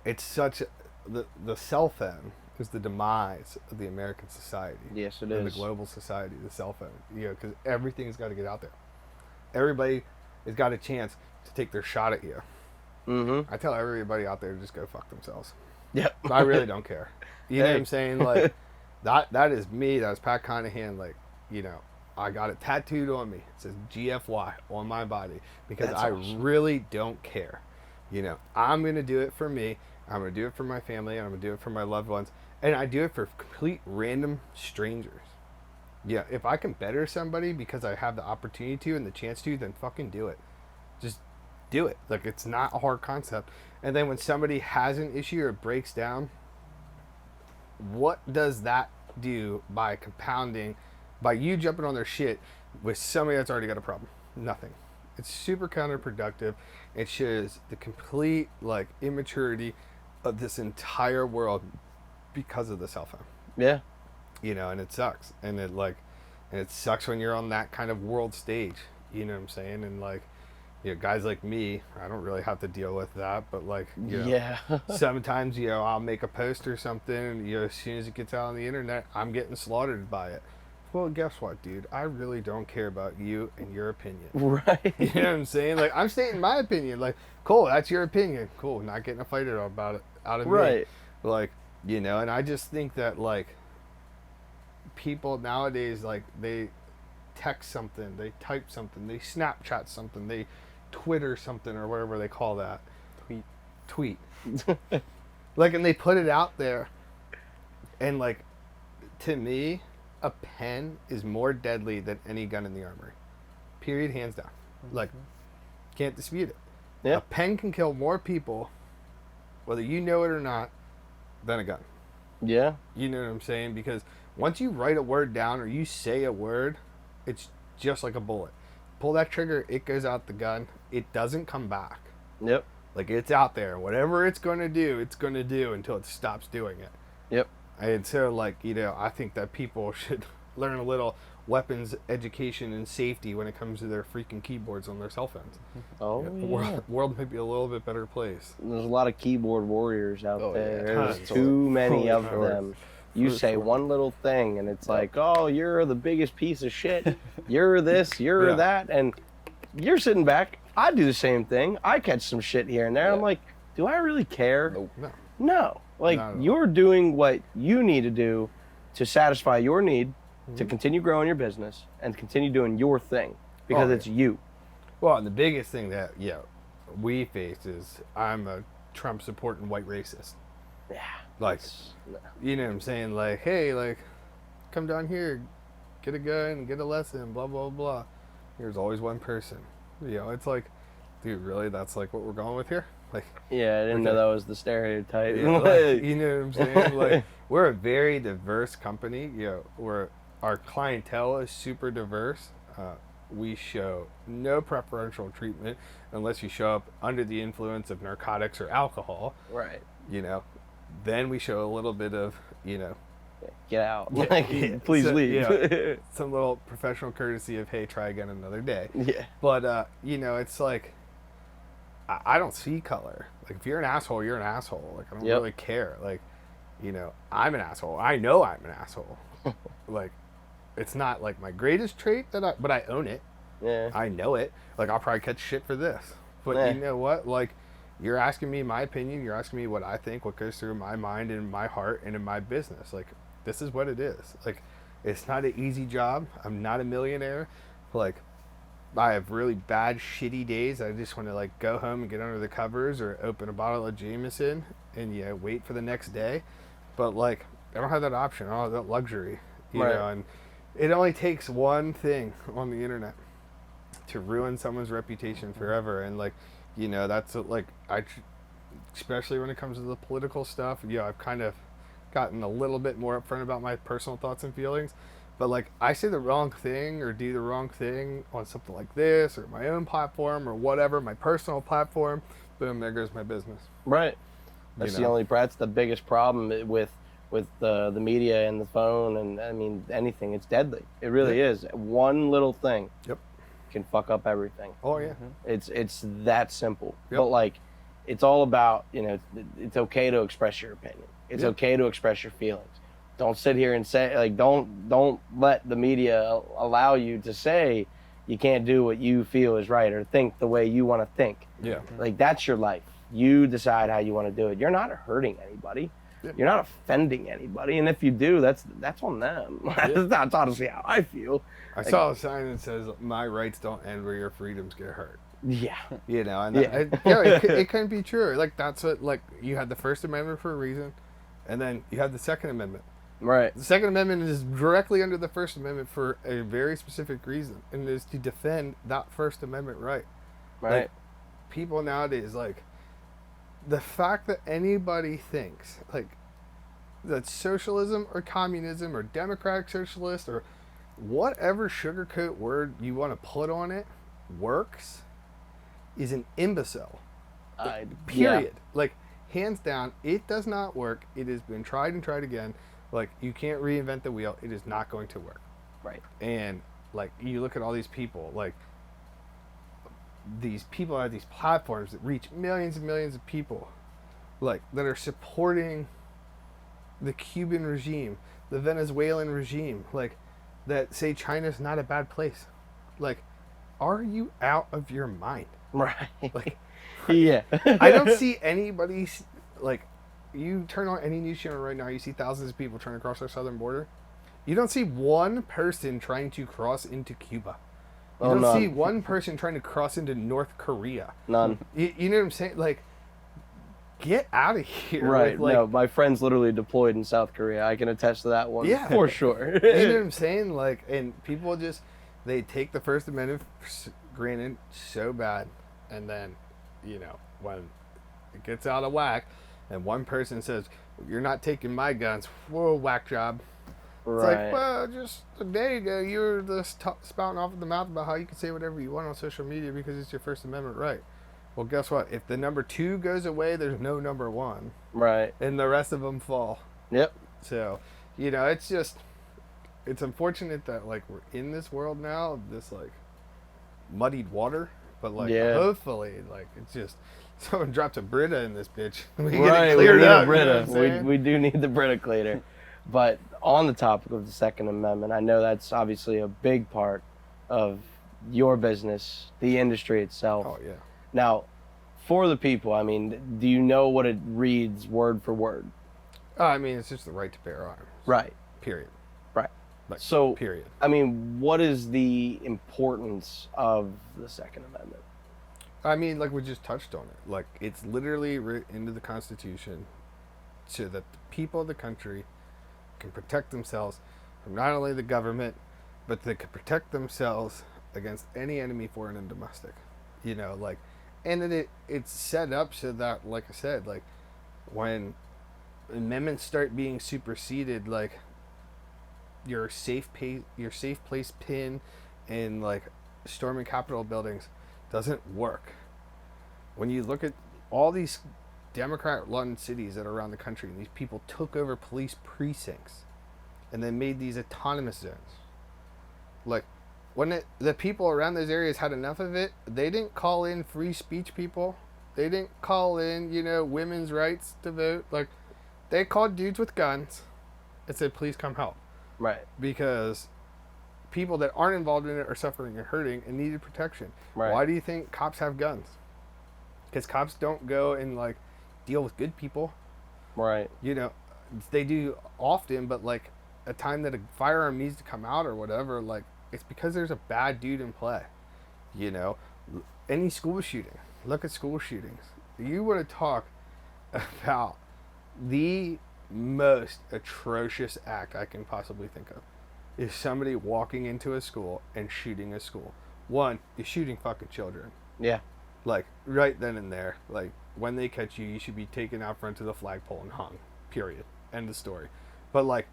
it's such, the cell phone is the demise of the American society. Yes, it and is. the global society, the cell phone. Because everything's got to get out there. Everybody has got a chance to take their shot at you. Mm-hmm. I tell everybody out there to just go fuck themselves. Yep. I really don't care. You know Hey. what I'm saying? Like, that is me. That was Pat Conneghan. Like, I got it tattooed on me. It says GFY on my body because That's I awesome. really don't care. I'm going to do it for me. I'm going to do it for my family. And I'm going to do it for my loved ones. And I do it for complete random strangers. Yeah, if I can better somebody because I have the opportunity to and the chance to, then fucking do it. Just do it. Like, it's not a hard concept. And then when somebody has an issue or breaks down, what does that do by compounding, by you jumping on their shit with somebody that's already got a problem? Nothing. It's super counterproductive. It shows the complete, like, immaturity of this entire world because of the cell phone. Yeah. And it sucks. And it sucks when you're on that kind of world stage. You know what I'm saying? And, like, guys like me, I don't really have to deal with that, but, like, Yeah. sometimes, I'll make a post or something, and, as soon as it gets out on the internet, I'm getting slaughtered by it. Well, guess what, dude? I really don't care about you and your opinion. Right. You know what I'm saying? Like, I'm stating my opinion. Like, cool, that's your opinion. Cool, not getting a fight about it out of me. Right. Like, and I just think that, like, people nowadays, like, they text something, they type something, they Snapchat something, they Twitter something, or whatever they call that. Tweet. Like, and they put it out there, and, like, to me, a pen is more deadly than any gun in the armory. Period, hands down. Like, can't dispute it. Yeah. A pen can kill more people, whether you know it or not, than a gun. Yeah. You know what I'm saying? Because once you write a word down or you say a word, it's just like a bullet. Pull that trigger, it goes out the gun. It doesn't come back. Yep. Like, it's out there. Whatever it's going to do, it's going to do until it stops doing it. Yep. And so, like, I think that people should learn a little weapons education and safety when it comes to their freaking keyboards on their cell phones. Oh, The yeah. world might be a little bit better place. There's a lot of keyboard warriors out Oh, yeah, there. There's tons. too many Oh, of sure. them. You For say sure. one little thing, and it's like, oh, you're the biggest piece of shit. You're this, you're Yeah. that. And you're sitting back. I do the same thing. I catch some shit here and there. I'm like, do I really care? No. No. Like, Not at all. you're doing what you need to do to satisfy your need to continue growing your business and continue doing your thing because Oh, it's you. Well, and the biggest thing that, we face is I'm a Trump supporting white racist. Yeah. Like, you know what I'm saying? Like, hey, like, come down here, get a gun, get a lesson, blah, blah, blah. There's always one person. It's like, dude, really? That's like what we're going with here? Like, Yeah, I didn't know Okay. that was the stereotype. yeah, like, you know what I'm saying? Like, we're a very diverse company. Our clientele is super diverse. We show no preferential treatment unless you show up under the influence of narcotics or alcohol. Right. Then we show a little bit of, Get out. Yeah, Like, yeah. please So, leave. yeah. some little professional courtesy of, hey, try again another day. Yeah. But, it's like, I don't see color. Like, if you're an asshole, you're an asshole. Like, I don't Yep. really care. Like, I'm an asshole. I know I'm an asshole. Like, it's not, like, my greatest trait, but I own it. Yeah. I know it. Like, I'll probably catch shit for this. But Yeah. you know what? Like, you're asking me my opinion. You're asking me what I think, what goes through my mind and my heart and in my business. Like, this is what it is. Like, it's not an easy job. I'm not a millionaire. Like, I have really bad, shitty days. I just want to, like, go home and get under the covers or open a bottle of Jameson and, wait for the next day. But, like, I don't have that option. I don't have that luxury. You Right. know, and it only takes one thing on the internet to ruin someone's reputation forever. And, like, that's especially when it comes to the political stuff. I've kind of gotten a little bit more upfront about my personal thoughts and feelings. But, like, I say the wrong thing or do the wrong thing on something like this or my own platform or whatever, my personal platform, boom, there goes my business. Right. That's that's the biggest problem with the media and the phone and, I mean, anything. It's deadly. It really is. One little thing Yep. can fuck up everything. Oh, yeah. It's that simple. Yep. But, like, it's all about, it's okay to express your opinion. It's okay to express your feelings. Don't sit here and say, like, don't let the media allow you to say you can't do what you feel is right or think the way you want to think. Yeah. Like, that's your life. You decide how you want to do it. You're not hurting anybody. Yeah. You're not offending anybody. And if you do, that's on them. That's honestly how I feel. I saw a sign that says, "My rights don't end where your freedoms get hurt." Yeah. And Yeah. it couldn't be truer. Like, that's what, like, you had the First Amendment for a reason, and then you had the Second Amendment. Right. The Second Amendment is directly under the First Amendment for a very specific reason, and it is to defend that First Amendment right. Right. Like, people nowadays, like, the fact that anybody thinks, like, that socialism or communism or democratic socialist or whatever sugarcoat word you want to put on it works is an imbecile. Period. Like, hands down, it does not work. It has been tried and tried again. Like, you can't reinvent the wheel. It is not going to work. Right. And, like, you look at all these people, like, these people have these platforms that reach millions and millions of people, like, that are supporting the Cuban regime, the Venezuelan regime, like, that say China's not a bad place. Like, are you out of your mind? Right. Like, Yeah. I don't see anybody, like, you turn on any news channel right now, you see thousands of people trying to cross our southern border. You don't see one person trying to cross into Cuba. You don't none. see one person trying to cross into North Korea. None. You know what I'm saying? Like, get out of here. Right. Like, No, my friend's literally deployed in South Korea. I can attest to that one. Yeah. For sure. you know what I'm saying? Like, and people just, they take the First Amendment for granted so bad, and then, when it gets out of whack, and one person says, "You're not taking my guns," whoa, whack job. It's Right. like, well, just a day ago, you were just spouting off of the mouth about how you can say whatever you want on social media because it's your First Amendment right. Well, guess what? If the number 2 goes away, there's no number 1. Right. And the rest of them fall. Yep. So, it's just, it's unfortunate that, like, we're in this world now, this, like, muddied water. But, like, hopefully, like, it's just, someone drops a Brita in this bitch. We get Right. it cleared We need up, a Brita. you know what I'm saying? We do need the Brita cleaner. But on the topic of the Second Amendment, I know that's obviously a big part of your business, the industry itself. Oh, yeah. Now, for the people, I mean, do you know what it reads word for word? I mean, it's just the right to bear arms. Right. Period. Right. Like, So, period. I mean, what is the importance of the Second Amendment? I mean, like, we just touched on it. Like, it's literally written into the Constitution so that the people of the country can protect themselves from not only the government, but they can protect themselves against any enemy, foreign and domestic. Like, and then it's set up so that, like I said, like, when amendments start being superseded, like, your safe place pin in, like, storming Capitol buildings doesn't work. When you look at all these Democrat-run cities that are around the country, and these people took over police precincts and then made these autonomous zones. Like, when the people around those areas had enough of it, they didn't call in free speech people. They didn't call in, women's rights to vote. Like, they called dudes with guns and said, "Please come help." Right. Because people that aren't involved in it are suffering and hurting and needed protection. Right. Why do you think cops have guns? Because cops don't go and, like, deal with good people. Right. They do often, but, like, a time that a firearm needs to come out or whatever, like, it's because there's a bad dude in play. Any school shooting. Look at school shootings. You want to talk about the most atrocious act I can possibly think of is somebody walking into a school and shooting a school. One, you're shooting fucking children. Yeah. Like, right then and there. Like, when they catch you, you should be taken out front of the flagpole and hung. Period. End of story. But, like,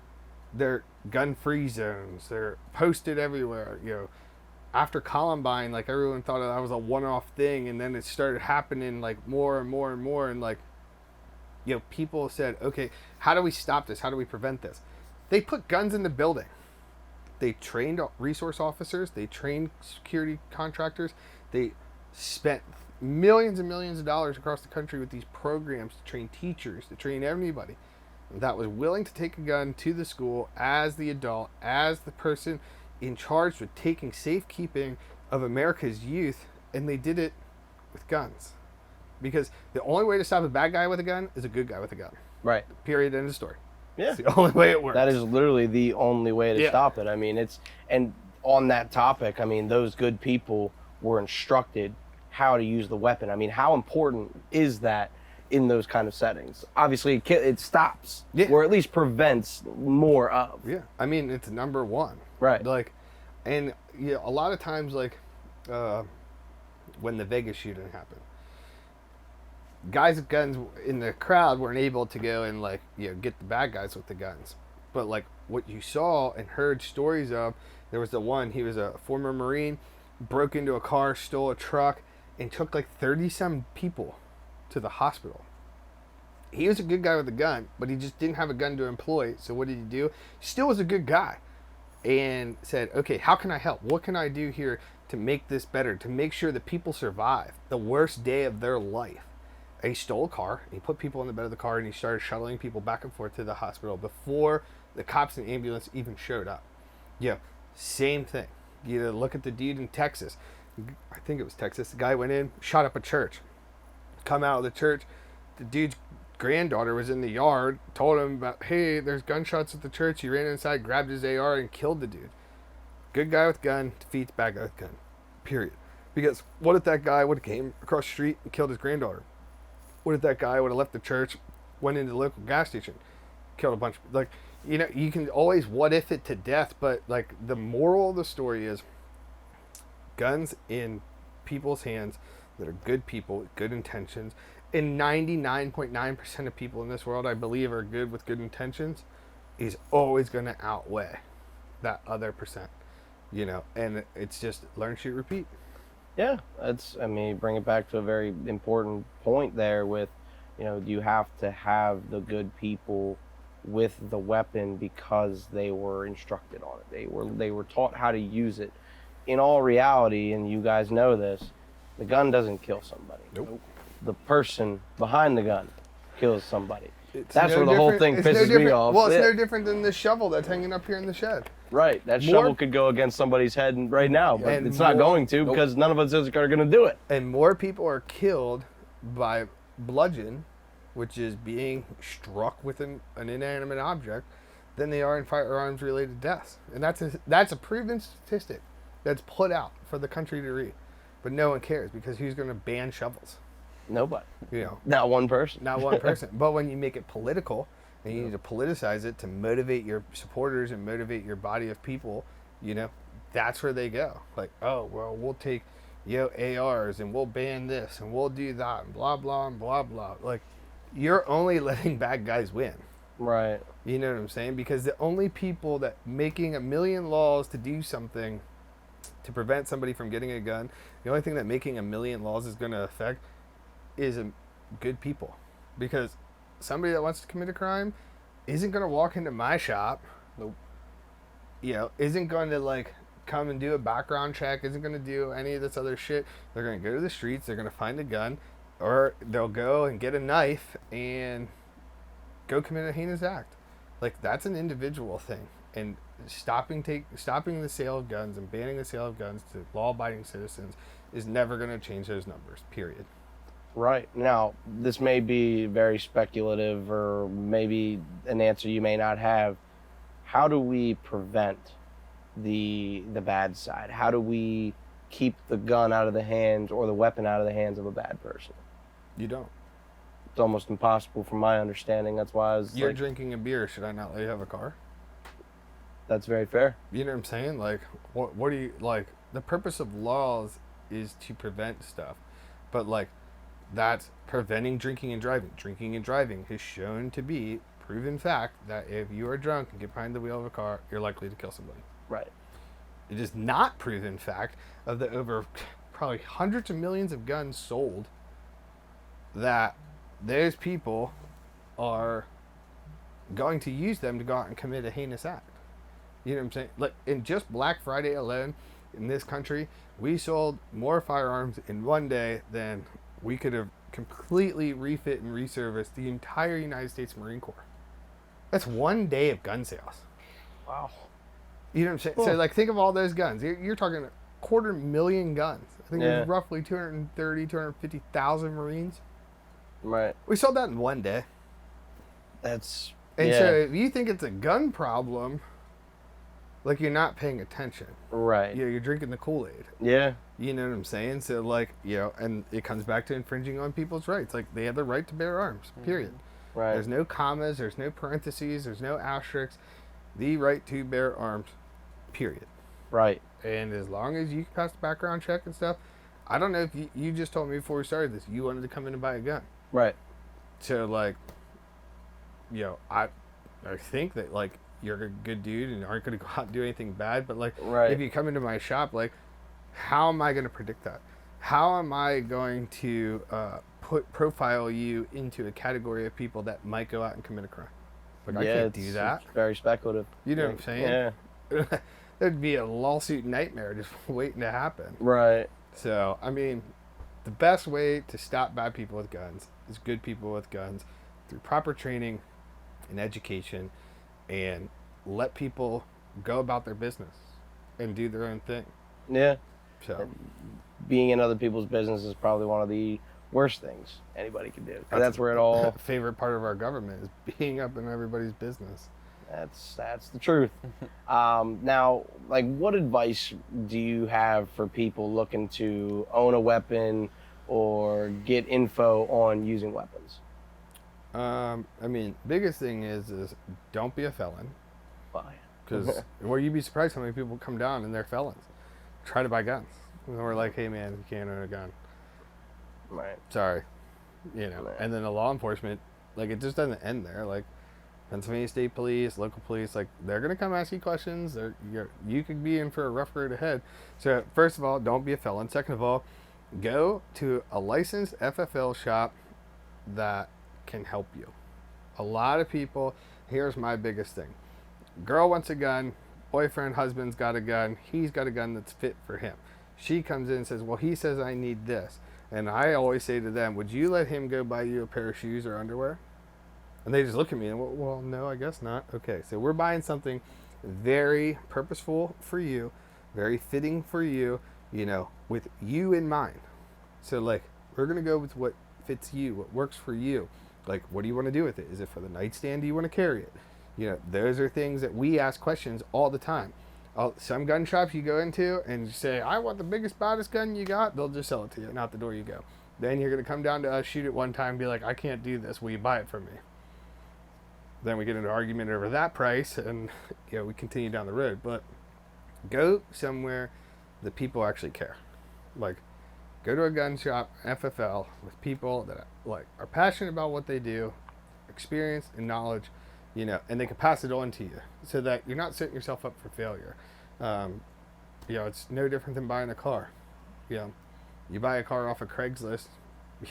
they're gun-free zones. They're posted everywhere. After Columbine, like, everyone thought that was a one-off thing, and then it started happening, like, more and more and more, and, like, people said, okay, how do we stop this? How do we prevent this? They put guns in the building. They trained resource officers. They trained security contractors. They spent millions and millions of dollars across the country with these programs to train teachers, to train anybody that was willing to take a gun to the school as the adult, as the person in charge with taking safekeeping of America's youth, and they did it with guns. Because the only way to stop a bad guy with a gun is a good guy with a gun. Right. Period. End of story. Yeah. It's the only way it works. That is literally the only way to Yeah. stop it. I mean, and on that topic, I mean, those good people were instructed how to use the weapon. I mean, how important is that in those kind of settings? Obviously, it stops, or at least prevents more of. Yeah. I mean, it's number one. Right. Like, and yeah, a lot of times, like, when the Vegas shooting happened, guys with guns in the crowd weren't able to go and, like, get the bad guys with the guns. But, like, what you saw and heard stories of, there was the one, he was a former Marine, broke into a car, stole a truck, and took like 30-some people to the hospital. He was a good guy with a gun, but he just didn't have a gun to employ. So what did he do? He still was a good guy, and said, okay, how can I help? What can I do here to make this better, to make sure that people survive the worst day of their life? And he stole a car, and he put people in the bed of the car, and he started shuttling people back and forth to the hospital before the cops and ambulance even showed up. Yeah, same thing. You look at the dude in Texas. I think it was Texas. The guy went in, shot up a church. Come out of the church, the dude's granddaughter was in the yard, told him about, hey, there's gunshots at the church. He ran inside, grabbed his AR, and killed the dude. Good guy with gun defeats bad guy with gun. Period. Because what if that guy would have came across the street and killed his granddaughter? What if that guy would have left the church, went into the local gas station, killed a bunch of, like, you can always what if it to death, but, like, the moral of the story is guns in people's hands that are good people with good intentions, and 99.9% of people in this world, I believe, are good with good intentions, is always going to outweigh that other percent, and it's just learn, shoot, repeat. Yeah, bring it back to a very important point there with, you have to have the good people with the weapon because they were instructed on it. They were taught how to use it. In all reality, and you guys know this, the gun doesn't kill somebody. Nope. The person behind the gun kills somebody. no That's where the whole thing pisses me off. Well, it's no different than the shovel that's hanging up here in the shed. Right. That shovel could go against somebody's head right now, but it's not going to because none of us are going to do it. And more people are killed by bludgeon, which is being struck with an inanimate object, than they are in firearms-related deaths. And that's a proven statistic that's put out for the country to read. But no one cares because who's going to ban shovels? Nobody. Not one person. Not one person. But when you make it political, and you need to politicize it to motivate your supporters and motivate your body of people, that's where they go. Like, oh, well, we'll take, ARs and we'll ban this and we'll do that and blah, blah, and blah, blah. Like, you're only letting bad guys win. Right. You know what I'm saying? Because the only people that making a million laws to do something to prevent somebody from getting a gun, the only thing that making a million laws is going to affect is good people. Because somebody that wants to commit a crime isn't going to walk into my shop. Nope. Isn't going to, like, come and do a background check, isn't going to do any of this other shit. They're going to go to the streets, they're going to find a gun, or they'll go and get a knife and go commit a heinous act. Like, that's an individual thing. And stopping the sale of guns and banning the sale of guns to law-abiding citizens is never going to change those numbers, period. Right. Now, this may be very speculative or maybe an answer you may not have. How do we prevent the bad side? How do we keep the gun out of the hands or the weapon out of the hands of a bad person? You don't. It's almost impossible from my understanding. That's why I was You're drinking a beer. Should I not let you have a car? That's very fair. You know what I'm saying? Like, what do you, like, the purpose of laws is to prevent stuff. But, like, that's preventing drinking and driving. Drinking and driving has shown to be proven fact that if you are drunk and get behind the wheel of a car, you're likely to kill somebody. Right. It is not proven fact of the over probably hundreds of millions of guns sold that those people are going to use them to go out and commit a heinous act. You know what I'm saying? Like, in just Black Friday alone, in this country, we sold more firearms in one day than we could have completely refit and reserviced the entire United States Marine Corps. That's one day of gun sales. Wow. You know what I'm saying? Cool. So, like, think of all those guns. You're talking 250,000 guns. I think Yeah. there's roughly 250,000 Marines. Right. We sold that in one day. That's And yeah. so if you think it's a gun problem, like, you're not paying attention. Right. You're drinking the Kool-Aid. Yeah. You know what I'm saying? So, like, and it comes back to infringing on people's rights. Like, they have the right to bear arms, period. Right. There's no commas, there's no parentheses, there's no asterisks. The right to bear arms, period. Right. And as long as you can pass the background check and stuff, I don't know if you just told me before we started this, you wanted to come in and buy a gun. Right. So, like, I think that, like, you're a good dude and aren't going to go out and do anything bad. But, like, Right. if you come into my shop, like, how am I going to predict that? How am I going to profile you into a category of people that might go out and commit a crime? Like, I can't do that. It's very speculative. You know what I'm saying? Yeah. That'd be a lawsuit nightmare just waiting to happen. Right. So, I mean, the best way to stop bad people with guns is good people with guns through proper training and education, and let people go about their business and do their own thing. Yeah. So, Being in other people's business is probably one of the worst things anybody can do. And that's where it all. favorite part of our government is being up in everybody's business. That's the truth. Now, like, what advice do you have for people looking to own a weapon or get info on using weapons? I mean, biggest thing is don't be a felon. Why? Because well, you'd be surprised how many people come down and they're felons, try to buy guns, and we're like, hey man, you can't own a gun. Right. Sorry, Right. And then the law enforcement, like, it just doesn't end there. Like, Pennsylvania State Police, local police, like, they're gonna come ask you questions. You could be in for a rough road ahead. So first of all, don't be a felon. Second of all, go to a licensed FFL shop that can help you. A lot of people. Here's my biggest thing: girl wants a gun, boyfriend, husband's got a gun. He's got a gun that's fit for him. She comes in and says, well, he says I need this. And I always say to them, would you let him go buy you a pair of shoes or underwear? And they just look at me and, well, no, I guess not. Okay, so we're buying something very purposeful for you, very fitting for you, with you in mind. So, like, we're going to go with what fits you, what works for you. Like, what do you want to do with it? Is it for the nightstand? Do you want to carry it? Those are things that we ask questions all the time. Some gun shops you go into and you say, I want the biggest, baddest gun you got, they'll just sell it to you, and out the door you go. Then you're going to come down to us, shoot it one time, and be like, I can't do this. Will you buy it from me? Then we get into an argument over that price, and we continue down the road. But go somewhere that people actually care. Like, go to a gun shop, FFL, with people that are passionate about what they do, experience and knowledge, and they can pass it on to you so that you're not setting yourself up for failure. It's no different than buying a car. You buy a car off of Craigslist,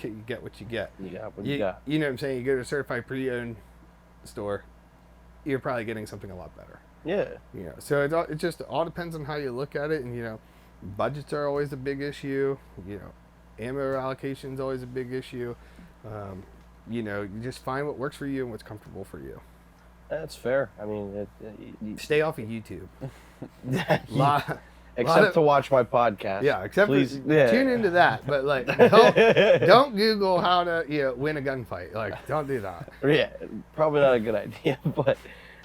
you get what you get. You got what you got. You know what I'm saying? You go to a certified pre-owned store, you're probably getting something a lot better. Yeah. So it just all depends on how you look at it, and budgets are always a big issue. Ammo allocation is always a big issue. You just find what works for you and what's comfortable for you. That's fair. I mean, Stay off of YouTube. Except to watch my podcast. Yeah, except please, tune into that. But like, don't Google how to win a gunfight. Like, don't do that. Yeah, probably not a good idea. But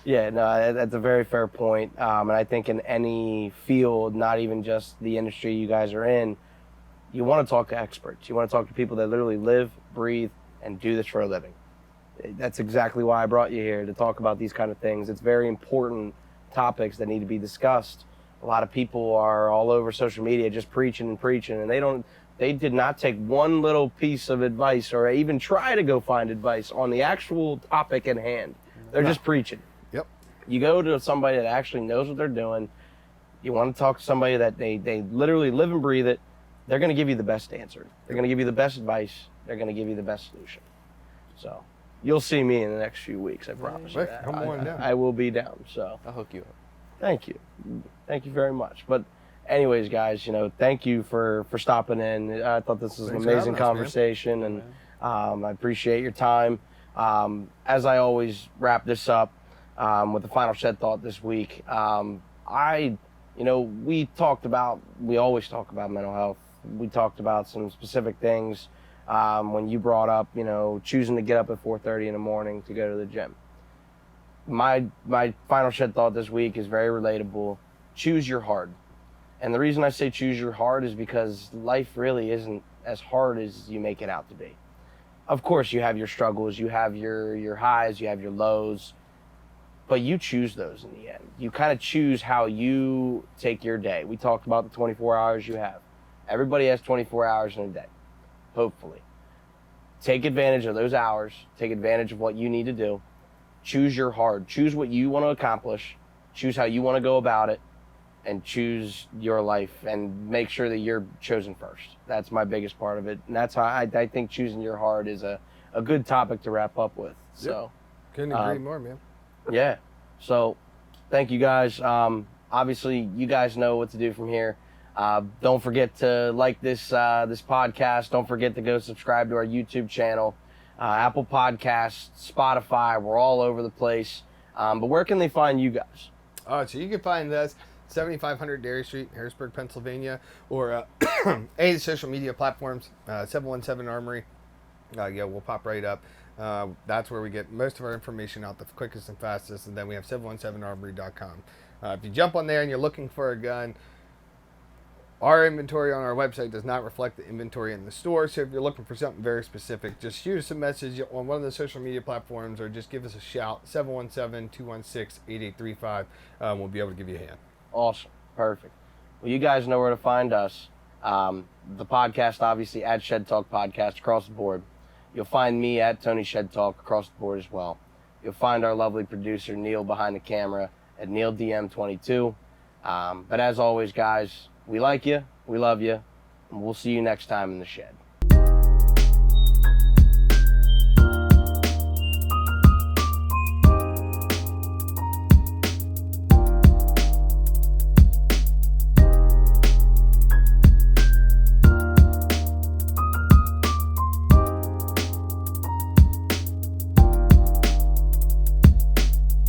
yeah, no, that's a very fair point. And I think in any field, not even just the industry you guys are in, you want to talk to experts. You want to talk to people that literally live, breathe, and do this for a living. That's exactly why I brought you here, to talk about these kind of things. It's very important topics that need to be discussed. A lot of people are all over social media just preaching, and they did not take one little piece of advice or even try to go find advice on the actual topic at hand. They're just preaching. Yep. You go to somebody that actually knows what they're doing. You want to talk to somebody that they literally live and breathe it. They're going to give you the best answer. They're going to give you the best advice. They're going to give you the best solution. So you'll see me in the next few weeks, I promise you that. Come on down. I will be down. So I'll hook you up. thank you very much. But anyways, guys, thank you for stopping in. I thought this was Thanks an for amazing having us, man. conversation, and I appreciate your time. As I always wrap this up with the final shed thought this week, we always talk about mental health. We talked about some specific things when you brought up, choosing to get up at 4:30 in the morning to go to the gym. My final shed thought this week is very relatable. Choose your hard. And the reason I say choose your hard is because life really isn't as hard as you make it out to be. Of course, you have your struggles, you have your highs, you have your lows, but you choose those in the end. You kind of choose how you take your day. We talked about the 24 hours you have. Everybody has 24 hours in a day, hopefully. Take advantage of those hours. Take advantage of what you need to do. Choose your hard. Choose what you want to accomplish. Choose how you want to go about it. And choose your life and make sure that you're chosen first. That's my biggest part of it. And that's how I think choosing your hard is a good topic to wrap up with. So, Couldn't agree more, man. yeah. So, thank you guys. Obviously, you guys know what to do from here. Don't forget to like this podcast. Don't forget to go subscribe to our YouTube channel, Apple Podcasts, Spotify. We're all over the place. But where can they find you guys? So you can find us 7500 Dairy Street, Harrisburg, Pennsylvania, or any of the social media platforms, 717 Armory. We'll pop right up. That's where we get most of our information out the quickest and fastest, and then we have 717armory.com. If you jump on there and you're looking for a gun, our inventory on our website does not reflect the inventory in the store, so if you're looking for something very specific, just shoot us a message on one of the social media platforms or just give us a shout, 717-216-8835. We'll be able to give you a hand. Awesome. Perfect. Well, you guys know where to find us. The podcast, obviously, at Shed Talk Podcast across the board. You'll find me at Tony Shed Talk across the board as well. You'll find our lovely producer, Neil, behind the camera at NeilDM22. But as always, guys, we like you, we love you, and we'll see you next time in the shed.